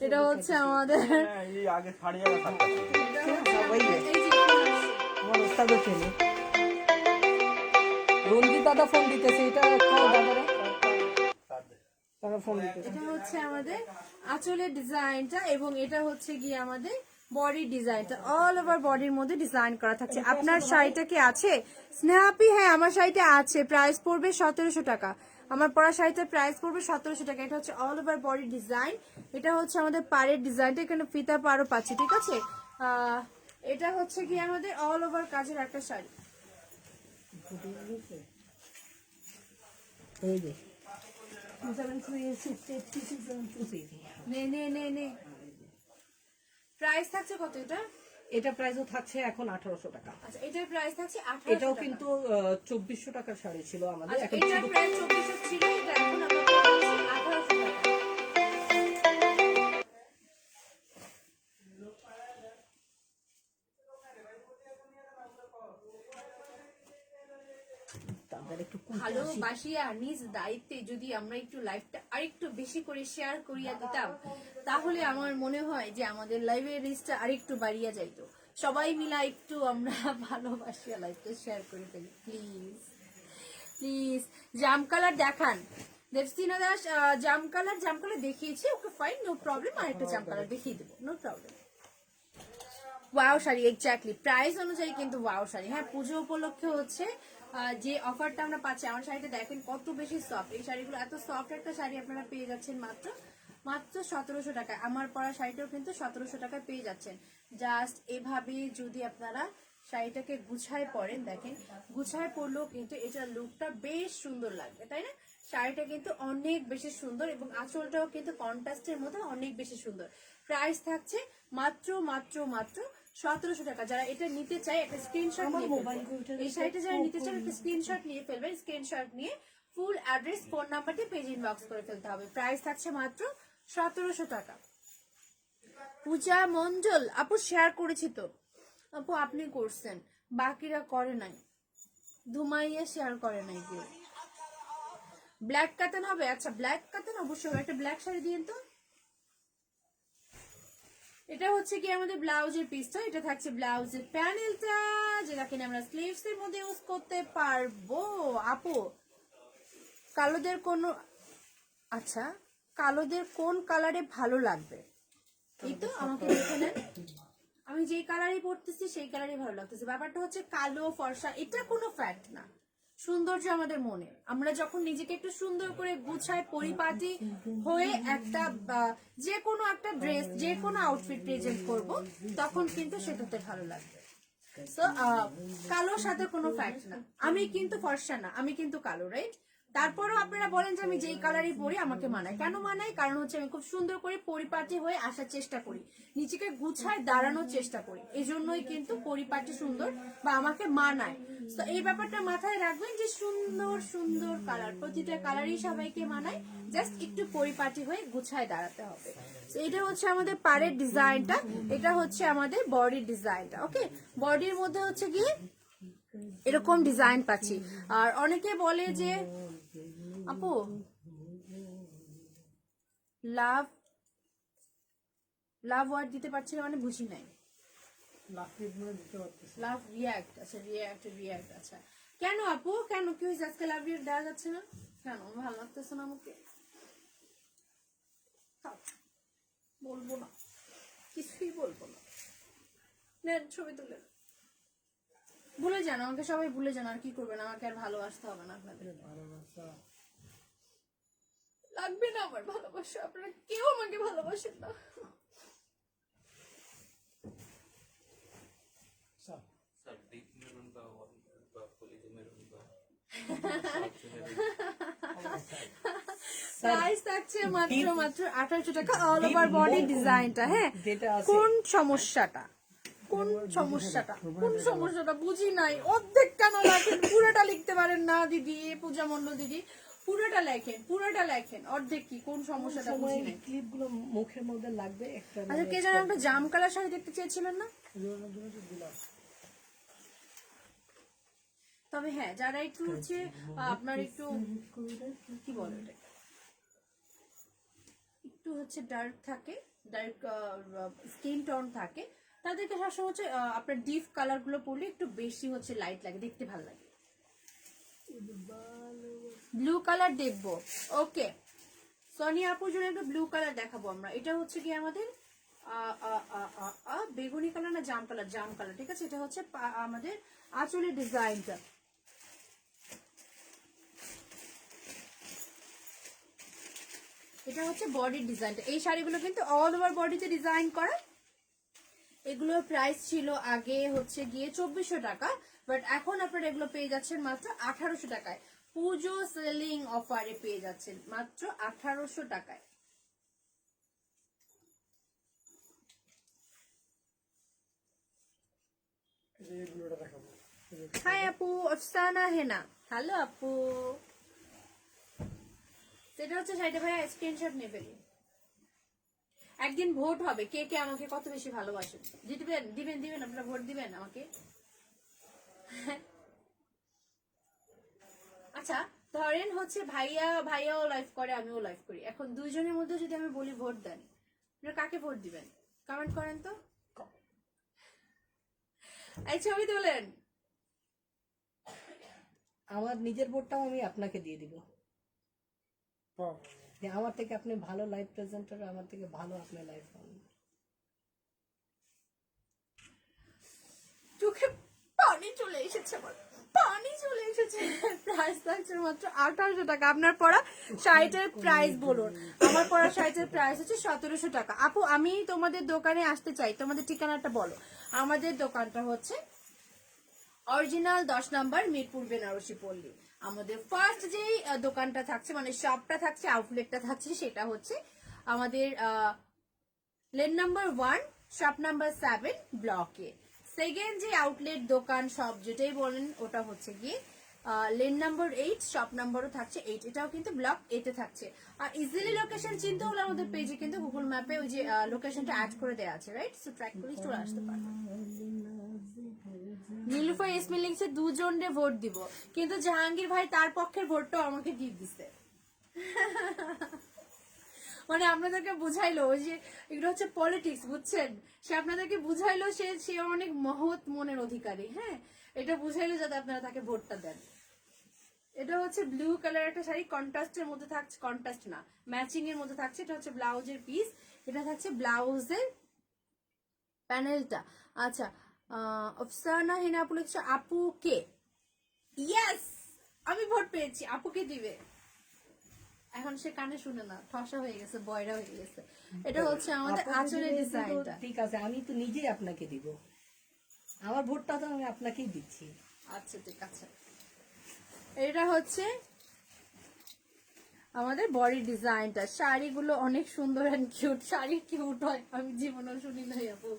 B: এটা হচ্ছে আমাদের
D: হ্যাঁ, এই আগে শাড়ি আর থাকতো।
A: সবাই
B: এই যে এখানে আসছে।
A: আমার ওস্তাদও চেনে। রঞ্জিত দাদা ফোন দিতেছে, এটা কল দাদারা, তারা ফোন দিতেছে।
B: এটা হচ্ছে আমাদের আঁচলের ডিজাইনটা এবং এটা হচ্ছে গিয়ে আমাদের বডি ডিজাইনটা। অল ওভার বডির মধ্যে ডিজাইন করা থাকছে। আপনার শাড়িটা কি আছে স্নেহাপি? হ্যাঁ, আমার শাড়িটা আছে। প্রাইস পড়বে 1700 টাকা। আমার পরা শাড়িটার প্রাইস পড়বে 1700 টাকা। এটা হচ্ছে অল ওভার বডি ডিজাইন। এটা হচ্ছে আমাদের পাড়ের ডিজাইনটা, এখানে ফিতা পাড়ও পাচ্ছি, ঠিক আছে? এটা হচ্ছে কি আমাদের অল ওভার কাজের একটা শাড়ি।
A: এই যে 273
B: নে নে নে নে। প্রাইস থাকছে কত এটা?
A: এটা প্রাইসও থাকছে এখন 1800 টাকা।
B: আচ্ছা, এটার প্রাইস থাকছে 1800
A: এটাও
B: টাকা।
A: কিন্তু 2400 টাকার শাড়ি ছিল আমাদের,
B: আচ্ছা,
A: এখন
B: এটার
A: শুধু
B: প্রাইস 2400 ছিল, এটা এখন আমরা করেছি 1800 টাকা।
A: তাদের একটু
B: ভালোবাসিয়া নিজ দায়িত্বে যদি আমরা একটু লাইভটা আরেকটু বেশি করে শেয়ার করিয়া দিতাম, তাহলে আমার মনে হয় যে আমাদের লাইভের রিচটা আরেকটু বাড়িয়া যাইতো। সবাই মিলা একটু আমরা ভালোবাসিয়া লাইভটা শেয়ার করে ফেলি প্লিজ প্লিজ। জাম কালার দেখান দেবসিনা দাস। জাম কালার দেখিয়েছি, ওকে ফাইন, নো প্রবলেম। আর একটা জাম কালার দেখিয়ে দেবো, no problem. Wow sari, exactly price অনুযায়ী কিন্তু ওয়াও শাড়ি। হ্যাঁ, পুজো উপলক্ষে হচ্ছে যে অফারটা আমরা পাচ্ছি। আমার শাড়িটা দেখেন কত বেশি সফট। এই শাড়িগুলো এত সফট একটা শাড়ি আপনারা পেয়ে যাচ্ছেন মাত্র 1700 টাকায়। আমার পরা শাড়িটাও কিন্তু 1700 টাকায় পেয়ে যাচ্ছেন। জাস্ট এভাবে যদি আপনারা শাড়িটাকে গুছায় পরেন, দেখেন গুছায় পরলেও কিন্তু এটার লুকটা বেশ সুন্দর লাগবে, তাই না? শাড়িটা কিন্তু অনেক বেশি সুন্দর এবং আঁচলটাও কিন্তু কন্ট্রাস্টের মধ্যে অনেক বেশি সুন্দর। প্রাইস থাকছে মাত্র মাত্র মাত্র 1700 টাকা। যারা এটা নিতে চায় একটা স্ক্রিনশট নিয়ে ফেলবেন। এই শাড়িটা যারা নিতে চায় একটা স্ক্রিনশট নিয়ে ফেলবেন। স্ক্রিনশট নিয়ে ফুল অ্যাড্রেস ফোন নাম্বার দিয়ে পেজ ইনবক্স করে ফেলতে হবে। প্রাইস থাকছে মাত্র 1700 টাকা। পূজা মঞ্জল আপু শেয়ার করেছি তো আপু, আপনি করছেন, বাকিরা করে নাই। ধুমাইয়া শেয়ার করে নাই কেউ। ব্ল্যাক কাতান হবে? আচ্ছা, ব্ল্যাক কাতান অবশ্যই। একটা ব্ল্যাক শাড়ি দিন তো। এটা হচ্ছে কি আমাদের ব্লাউজের পিসটা। এটা থাকছে ব্লাউজের প্যানেলটা, যেটা কিনা আমরা স্লিভস এর মধ্যে ইউজ করতে পারবো। আপু কালোদের কোন, আচ্ছা কালোদের কোন কালারে ভালো লাগবে এই তো আমাকে দেখে নেন। আমি যেই কালারই পরতেছি সেই কালারই ভালো লাগতেছে। ব্যাপারটা হচ্ছে কালো ফর্সা এটা কোনো ফ্যাক্ট না, সৌন্দর্য আমাদের মনে। আমরা যখন নিজেকে একটু সুন্দর করে গুছায় পরিপাটি হয়ে একটা যে কোনো একটা ড্রেস, যে কোনো আউটফিট প্রেজেন্ট করব, তখন কিন্তু সেটাতে ভালো লাগবে। তো কালোর সাথে কোনো ফ্যাক্ট না। আমি কিন্তু ফর্সা না, আমি কিন্তু কালো, রাইট? তারপরেও আপনারা বলেন যে আমি যেই কালারই পরি আমাকে মানায়। কেন মানায়? কারণ হচ্ছে আমি খুব সুন্দর করে পরিপাটি হয়ে আসার চেষ্টা করি, নিজেকে গুছায় দাঁড়ানোর চেষ্টা করি, এজন্যই কিন্তু পরিপাটি সুন্দর বা আমাকে মানায়। তো এই ব্যাপারটা মাথায় রাখবেন যে সুন্দর সুন্দর কালার, প্রতিটা কালারই সবাইকে মানায়, জাস্ট একটু পরিপাটি হয়ে গুছায় দাঁড়াতে হবে। তো এটা হচ্ছে আমাদের পাড়ের ডিজাইনটা, এটা হচ্ছে আমাদের বডির ডিজাইনটা। ওকে, বডির মধ্যে হচ্ছে কি এরকম ডিজাইন পাচ্ছি। আর অনেকে বলে যে আপু লাভ লাভ ওয়ার্ড দিতে পারছি না, মানে বুঝি নাই।
C: লাফিয়ে মনে দিতে পারতেছি।
B: লাভ রিয়াক্ট, আচ্ছা রিয়াক্ট, আচ্ছা। কেন আপু, কেন কি হয়েছে আজকে লাভ রিয়াক্ট দেওয়া যাচ্ছে না কেন? ভালো লাগতেছে না আমাকে? থাক, বলবো না, কিছুই বলবো না। নেন ছবি তুলে, ভুলে যান আমাকে, সবাই ভুলে যান। আর কি করবেন, আমাকে আর ভালোবাসতে হবে না আপনাদের।
C: ভালোবাসা
B: লাগবে না আমার ভালোবাসা, আপনারা কেউ আমাকে ভালোবাসেন না।
C: সব
D: सर डीप मेरून का फुली मेरून का
B: প্রাইস থাকছে মাত্র 1800 টাকা, অল ওভার বডি ডিজাইনটা। হ্যাঁ,
A: যেটা আছে
B: কোন সমস্যাটা বুঝি নাই। অর্ধেক কেন লেখেন? পুরোটা লিখতে পারেন না দিদি, পূজা মন্ডল দিদি, পুরোটা লেখেন। অর্ধেক কি, কোন সমস্যাটা বুঝি নাই।
A: ক্লিপ গুলো মুখের মধ্যে লাগবে একটা।
B: আচ্ছা, কে যেন একটা জাম কালার শাড়ি দেখতে চেয়েছিলেন না?
C: জীবনের জন্য তো দিলাম।
B: তবে হ্যাঁ, যারা একটু হচ্ছে আপনার একটু কি বলে ওটা, একটু হচ্ছে ডার্ক থাকে, ডার্ক স্কিন টোন থাকে, তাদেরকে সবসময় হচ্ছে আপনার ডিপ কালার গুলো পরলে একটু বেশি হচ্ছে লাইট লাগে, দেখতে ভালো লাগে। ব্লু কালার দেখবো, ওকে। সোনিয়া আপুর জন্য একটা ব্লু কালার দেখাবো আমরা। এটা হচ্ছে কি আমাদের বেগুনি কালার না জাম কালার, ঠিক আছে। এটা হচ্ছে আমাদের আঁচলের ডিজাইনটা। এটা হচ্ছে বডির ডিজাইনটা। এই শাড়িগুলো কিন্তু অল ওভার বডিতে ডিজাইন করা। এগুলোর প্রাইস ছিল আগে হচ্ছে গিয়ে 2400 টাকা, বাট এখন আপনারা এগুলো পেয়ে যাচ্ছেন মাত্র 1800 টাকায়। পুজো সেলিং অফারে পেয়ে যাচ্ছেন মাত্র 1800 টাকায়।
C: এইগুলোটা দেখাবো।
B: হাই আপু, আফসানা হেনা, হ্যালো আপু। সেটা হচ্ছে শাড়িটা ভাইয়া স্ক্রিনশট নিয়ে ফেলি। একদিন ভোট হবে, কে কে আমাকে কত বেশি ভালোবাসেন। দিবেন আপনারা ভোট দিবেন আমাকে। আচ্ছা, ধরেন হচ্ছে ভাইয়াও লাইভ করে, আমিও লাইভ করি। এখন দুইজনের মধ্যে যদি আমি বলি ভোট দেন, আপনারা কাকে ভোট দিবেন? কমেন্ট করেন তো। এই ছবি তোলেন।
A: আমার নিজের বোর্ডটাও আমি আপনাকে দিয়ে দিব।
C: পাও।
A: যে আমার থেকে আপনি ভালো লাইভ প্রেজেন্টার, আমার থেকে ভালো আপনি লাইভ পাবেন।
B: চোখে পানি চলে এসেছে আমার, প্রাইস থাকছে মাত্র 1800 টাকা। আপনার পরা শাড়িটার প্রাইস বলুন। আমার পরা শাড়িটার প্রাইস হচ্ছে 1700 টাকা। আপু, আমি তোমাদের দোকানে আসতে চাই, তোমাদের ঠিকানাটা বলো। আমাদের দোকানটা হচ্ছে অরিজিনাল 10 নম্বর মিরপুর বেনারসি পল্লী। আমাদের ফার্স্ট যেই দোকানটা থাকছে, মানে শপটা থাকছে, আউটলেটটা থাকছে, সেটা হচ্ছে আমাদের লেন নাম্বার 1, শপ নাম্বার 7, ব্লকে। সেকেন্ড যে আউটলেট দোকান শপ যেটাই বলেন, ওটা হচ্ছে গিয়ে লেন নাম্বার 8, শপ নাম্বারও থাকছে 8, এটাও কিন্তু ব্লক 8 থাকছে। আর ইজিলি লোকেশন চিনতে হলে আমাদের পেজে কিন্তু গুগল ম্যাপে ওই যে লোকেশনটা অ্যাড করে দেওয়া আছে, রাইট? সো ট্র্যাক করে চলে আসতে পারবেন। নীলুফার ইসমি লিখছে দুজনে ভোট দিব, কিন্তু জাহাঙ্গীর ভাই তার পক্ষের ভোটটাও আমাকে দিয়ে দিছে। মানে আপনাদেরকে বুঝাইলো যে এগুলো হচ্ছে পলিটিক্স, বুঝছেন? সে আপনাদেরকে বুঝাইলো সে অনেক মহৎ মনের অধিকারী। হ্যাঁ, এটা বুঝাইলো যাতে আপনারা তাকে ভোটটা দেন। এটা হচ্ছে ব্লু কালার একটা শাড়ি, কন্ট্রাস্টের মধ্যে থাকছে, কন্ট্রাস্ট না ম্যাচিং এর মধ্যে থাকছে। এটা হচ্ছে ব্লাউজের পিস, এটা থাকছে ব্লাউজের প্যানেলটা। আচ্ছা, আফসানা হিনা আপু লিখছে আপুকে। ইয়েস, আমি ভোট পেয়েছি, আপুকে দিবে। এখন সে কানে শুনে না, ঠসা হয়ে গেছে, বয়রা হয়ে গেছে। এটা হচ্ছে আমাদের
A: আপনাকে
B: আঁচলের
A: দিলে
B: ডিজাইনটা।
A: তো ঠিক আছে, আমি তো নিজেই আপনাকে দিব, আমার ভোটটা তো আমি আপনাকেই দিচ্ছি।
B: আচ্ছা ঠিক আছে, এটা হচ্ছে আমাদের বডি ডিজাইনটা। শাড়িগুলো অনেক সুন্দর এন্ড কিউট। শাড়ি কিউট হয় আমি জীবনেও শুনি নাই আপু,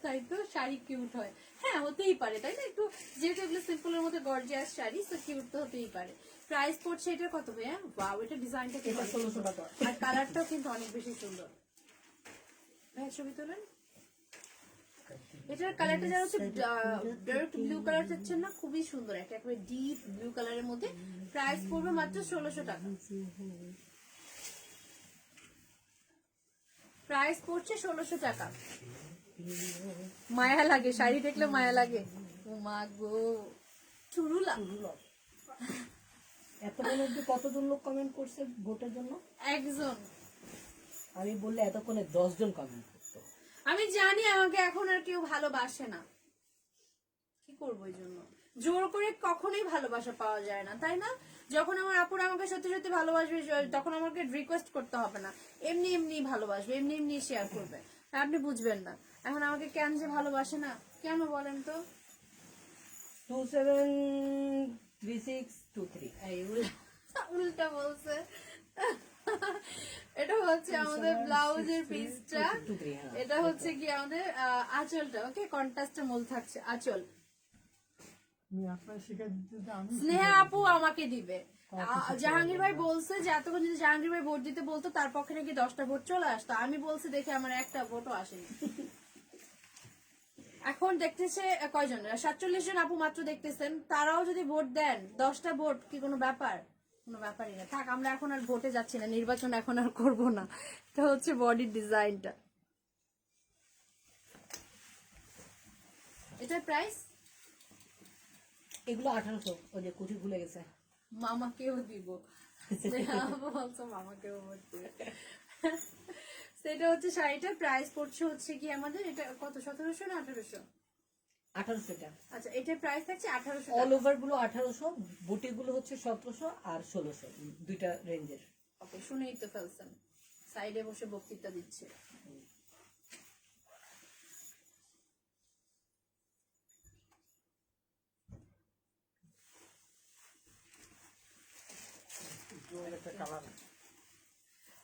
B: তাই তো? শাড়ি কিউট হয়, হ্যাঁ হতেই পারে তাই না? একটু যেহেতু এগুলো সিম্পলের মধ্যে গর্জিয়াস শাড়ি, তো কিউট তো হতেই পারে। প্রাইস পড়ছে এটার কত ভাইয়া? ওয়াও, এটা ডিজাইনটা কিন্তু
A: এটা
B: অনেক
A: 1600
B: সুন্দর।
A: টাকা।
B: আর কালারটাও কিন্তু অনেক বেশি সুন্দর। ভাইয়া ছবি তোলেন। এটার কালারটা যারা হচ্ছে ডার্ক ব্লু কালার চাচ্ছেন না, খুবই সুন্দর, একটা একেবারে ডিপ ব্লু কালারের মধ্যে। প্রাইস পড়বে মাত্র 1600 টাকা। প্রাইস পড়ছে 1600 টাকা। মায়া লাগে, শাড়ি দেখলে মায়া লাগে। ও মা গো, চুরুলা।
A: এতক্ষণ অব্দি কতজন লোক কমেন্ট করছে ভোটের জন্য?
B: একজন।
A: আমি বললে এতক্ষণে 10 জন কমেন্ট করতো।
B: আমি জানি আমাকে এখন আর কেউ ভালোবাসে না, কি করবো এই জন্য? জোর করে কখনোই ভালোবাসা পাওয়া যায় না, তাই না? যখন আমার আপুরা আমাকে সত্যি সত্যি ভালোবাসবে, তখন আমাকে রিকোয়েস্ট করতে হবে না, এমনি এমনি ভালোবাসবে, এমনি এমনি শেয়ার করবে। আপনি বুঝবেন না এখন আমাকে কেন যে ভালোবাসে না, কেন বলেন তো?
A: 273623
B: এই উল্টা বলছে। এটা হচ্ছে আমাদের ব্লাউজের পিসটা, এটা হচ্ছে কি আমাদের আঁচলটা। ওকে, কন্ট্রাস্টে মূল থাকছে আঁচল।
C: আমি আপনার শিখাই দিতে আমি
B: স্নেহা আপু আমাকে দিবে। জাহাঙ্গীর ভাই বলছে যে এতক্ষণ যদি জাহাঙ্গীর ভাই ভোট দিতে বলতো তার পক্ষে নাকি 10টা ভোট চলে আসতো। আমি বলছি দেখে আমার একটা ভোটও আসেনি। এখন দেখতেছে কয়জন? 47 জন আপু মাত্র দেখতেছেন। তারাও যদি ভোট দেন, 10টা ভোট কি কোনো ব্যাপার? কোনো ব্যাপারই না। থাক, আমরা এখন আর ভোটে যাচ্ছি না, নির্বাচন এখন আর করব না। এটা হচ্ছে বডির ডিজাইনটা। এটার প্রাইস
A: এগুলো 1800। ওই যে কুঠি ভুলে গেছে।
B: মামাকেও দিব। বলছো মামাকেও ভোট দিবে। সেটা হচ্ছে শাড়িটা। প্রাইস পড়ছে হচ্ছে কি আমাদের, এটা কত, 1700 না 1800?
A: 1800 টা।
B: আচ্ছা, এটার প্রাইস থাকছে 1800
A: অল
B: টাকা।
A: ওভার গুলো 1800, বুটি গুলো হচ্ছে 1700 আর 1600, দুইটা রেঞ্জের।
B: ওকে, শুনেই তো ফেলছেন, সাইডে বসে বক্তৃতা দিচ্ছে।
C: একটা কালার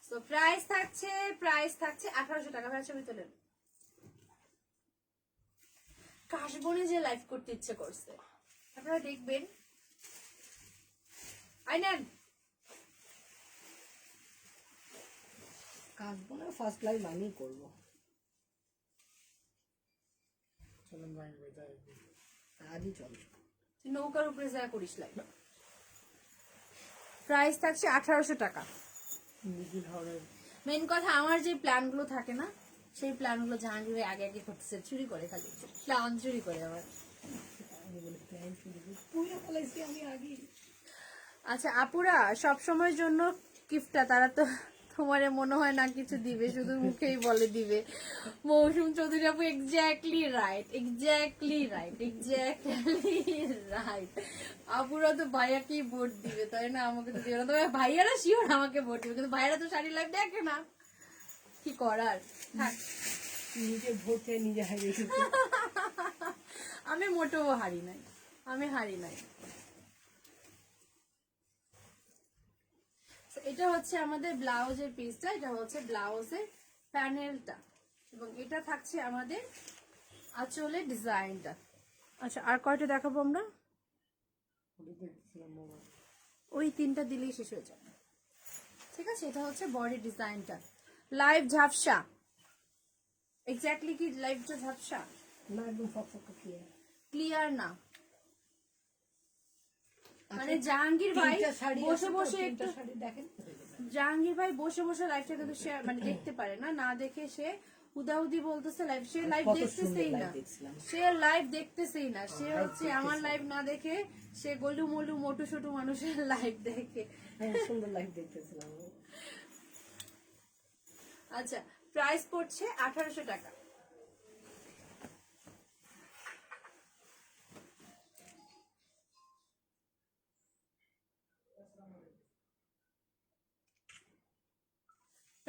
B: তো প্রাইস থাকছে 1800 টাকা। ভাই ছবি তোলেন। কাশবনে যে লাইভ করতে ইচ্ছে করছে, আপনারা দেখবেন। আইনেন
A: কাজবো না, ফার্স্ট লাইভ আমি করবো।
C: চলেন ভাই যাই
A: আজই চল।
B: তুই নৌকার উপরে যা করিস লাইভ। প্রাইস থাকছে 1800 টাকা।
C: মিডিল হবে
B: মেন কথা, আমার যে প্ল্যানগুলো থাকে না, সেই প্ল্যানগুলো জাহাঙ্গীর ভাই আগে আগে করতেছে, চুরি করে, খালি প্ল্যান চুরি করে আবার।
A: আমি বলি প্ল্যান শুরু করি, পুরো ফলাইছি আমি আগে।
B: আচ্ছা আপুরা, সব সময়ের জন্য গিফটটা তারা তো তোমার মনে হয় না কিছু দিবে, শুধু মুখেই বলে দিবে। মৌসুম চৌধুরী আপু exactly right, exactly right, exactly right. আপুরা তো ভাইয়াকেই ভোট দিবে, তাই না? আমাকে তো দিবে না। তবে ভাইয়ারা শিওর আমাকে ভোট দিবে, কিন্তু ভাইয়ারা তো শাড়ি লাইভ দেখে না, কি করার। থাক,
A: নিজে ভোট চাই, নিজে হারিয়ে গেছি।
B: আমি মোটেও হারি নাই, আমি হারি নাই। এটা হচ্ছে আমাদের ব্লাউজের পিসটা, এটা হচ্ছে ব্লাউজের প্যানেলটা, এবং এটা থাকছে আমাদের আঁচলের ডিজাইনটা। আচ্ছা, আর কয়টা দেখাবো আমরা?
C: দেখছিলাম মোবাইল
B: ওই 3টা দিলেই শেষ হয়ে যাবে। ঠিক আছে, এটা হচ্ছে বডি ডিজাইনটা। লাইভ ঝাপসা, এক্স্যাক্টলি কি লাইভটা ঝাপসা?
A: না, একদম ফকফক ক্লিয়ার।
B: ক্লিয়ার না, মানে জাহাঙ্গীর ভাই বসে বসে একটু,
A: শাড়ি দেখেন।
B: জাহাঙ্গীর ভাই বসে বসে লাইভটা কিন্তু সে মানে দেখতে পারে না, না দেখে সে উদাউদি বলতেছে লাইভ, সে লাইভ
A: কত
B: দেখতেছেই
A: সুন্দর
B: না,
A: live দেখছিলাম।
B: সে লাইভ দেখতেছেই না, সে হচ্ছে আমার লাইভ না দেখে সে গলু মলু মোটু ছোটু মানুষের লাইভ দেখে।
A: হ্যাঁ, সুন্দর লাইভ দেখতেছিলাম।
B: আচ্ছা, প্রাইস পড়ছে 1800 টাকা।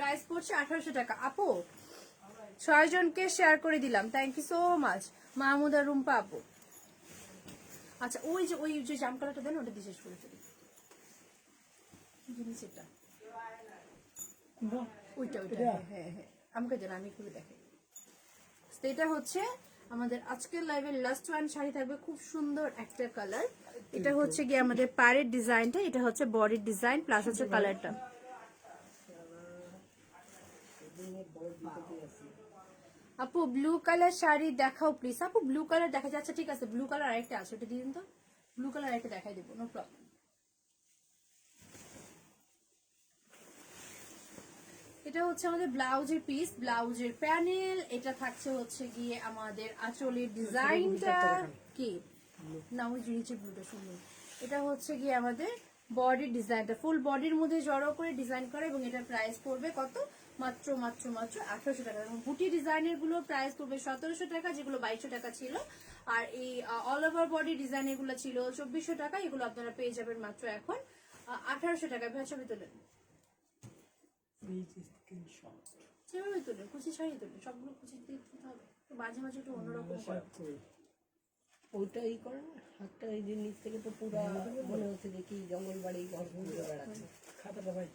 B: প্রাইস পড়ছে 1800 টাকা। আপু 6 জনকে শেয়ার করে দিলাম, thank you so much. Mahmuda Rumpa আপু। আচ্ছা ওই যে জাম কালারটা দেন, ওটা দিয়ে শেষ করে ফেলি। জিনিস এটা ওইটা হ্যাঁ আমাকে দেন, আমি খুলে দেখি। তো এটা হচ্ছে আমাদের আজকের লাইভের লাস্ট ওয়ান শাড়ি থাকবে, খুব সুন্দর একটা কালার। এটা হচ্ছে গিয়ে আমাদের পাড়ের ডিজাইনটা, এটা হচ্ছে বডির ডিজাইন প্লাস হচ্ছে কালারটা। আপু ব্লু কালার শাড়ি দেখাও প্লিজ। আপু ব্লু কালার দেখা যাচ্ছে, ঠিক আছে ব্লু কালার আরেকটা আছে, ওটা দিয়ে দিন তো। ব্লু কালার আরেকটা দেখাই দেবো, নো প্রবলেম। এটা হচ্ছে আমাদের ব্লাউজের পিস, ব্লাউজের প্যানেল। এটা থাকছে হচ্ছে গিয়ে আমাদের আঁচলের ডিজাইনটা কি না, ওই নিচে ব্লুটা সুন্দর। এটা হচ্ছে গিয়ে আমাদের বডির ডিজাইনটা, ফুল বডির মধ্যে জড়ো করে ডিজাইন করা, এবং এটার প্রাইস পড়বে কত, মাত্র 1800 টাকা। এবং বুটি ডিজাইনের গুলো প্রাইস পড়বে 1700 টাকা, যেগুলো 2200 টাকা ছিল। আর এই অল ওভার বডি ডিজাইনের গুলো ছিল 2400 টাকা, এগুলো আপনারা পেয়ে যাবেন মাত্র এখন 1800 টাকা। ছবি তোলেন, সেভাবে তোলেন, কুচি শাড়ি তোলেন, সবগুলো কুচি দিয়ে তুলতে হবে, তো মাঝে মাঝে একটু অন্যরকম করে।
A: ওইটা ই করে না, হাতটা এই যে নিচ থেকে তো পুরা মনে হচ্ছে যে কি জঙ্গল বাড়ি ঘর ঘুরে বেড়াচ্ছে।
C: খাতাটা ভাই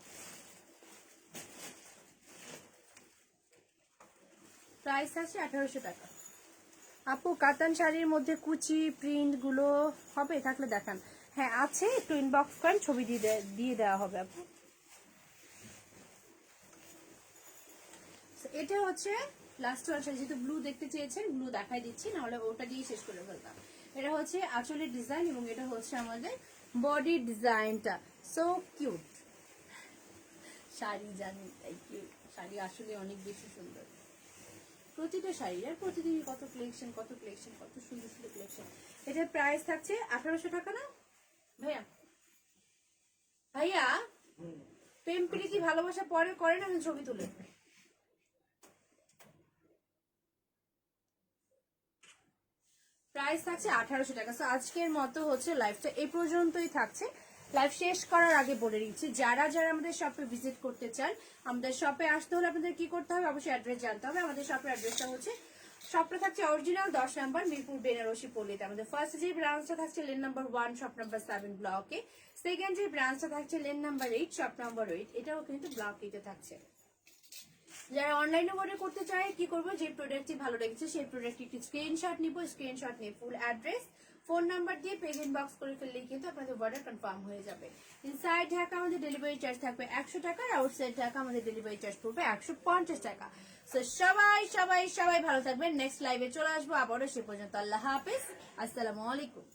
B: প্রাইস আছে 1800 টাকা। আপু কাতান শাড়ির মধ্যে কুচি প্রিন্ট গুলো হবে, থাকলে দেখান। হ্যাঁ আছে, একটু ইনবক্স করেন, ছবি দিয়ে দেওয়া হবে আপু। এটা হচ্ছে লাস্ট ওয়ান শাড়ি, যেহেতু ব্লু দেখতে চেয়েছেন ব্লু দেখাই দিচ্ছি, নাহলে ওটা দিয়ে শেষ করে ফেলতাম। এটা হচ্ছে আঁচলের ডিজাইন, এবং এটা হচ্ছে আমাদের বডির ডিজাইনটা। সো কিউট শাড়ি, জানি তাই কিউট শাড়ি, আসলে অনেক বেশি সুন্দর। প্রতিটা শাড়ি আর প্রতিদিন কত কালেকশন, কত কালেকশন, কত সুন্দর সুন্দর কালেকশন। এটার প্রাইস থাকছে 1800 টাকা না ভাইয়া? ভাইয়া প্রেম প্রীতি ভালোবাসা পরে করে না, ছবি তুলে। প্রাইস থাকছে 1800 টাকা। সো আজকের মতো হচ্ছে লাইভটা এই পর্যন্তই থাকছে। লাইভ শেষ করার আগে বলে দিচ্ছি, যারা যারা আমাদের শপে ভিজিট করতে চান, আমাদের শপে আসতে হলে আপনাদের কি করতে হবে, অবশ্যই অ্যাড্রেস জানতে হবে। আমাদের শপের অ্যাড্রেসটা হচ্ছে, শপটা থাকছে অরিজিনাল 10 নম্বর মিরপুর বেনারসি পল্লীতে। আমাদের ফার্স্ট যে ব্রাঞ্চটা থাকছে লেন নাম্বার 1 শপ নাম্বার 7 ব্লকে। সেকেন্ড যে ব্রাঞ্চটা থাকছে লেন নাম্বার 8 শপ নাম্বার 8, এটাও কিন্তু ব্লক 8 এ থাকছে। যারা অনলাইনে অর্ডার করতে চায় কি করবো, যে প্রোডাক্টটি ভালো লেগেছে সেই প্রোডাক্টটি একটি স্ক্রিনশট নিব, স্ক্রিনশট নিয়ে ফুল অ্যাড্রেস ফোন নাম্বার দিয়ে পেজ ইনবক্স করে ফেললেই কিন্তু আপনাদের অর্ডার কনফার্ম হয়ে যাবে। ইনসাইড ঢাকা আমাদের ডেলিভারি চার্জ থাকবে 100 টাকা, আর আউটসাইড ঢাকা আমাদের ডেলিভারি চার্জ পড়বে 150 টাকা। সো সবাই সবাই সবাই ভালো থাকবেন। নেক্সট লাইভে চলে আসবো আবারও, সে পর্যন্ত আল্লাহ হাফেজ, আসসালামু আলাইকুম।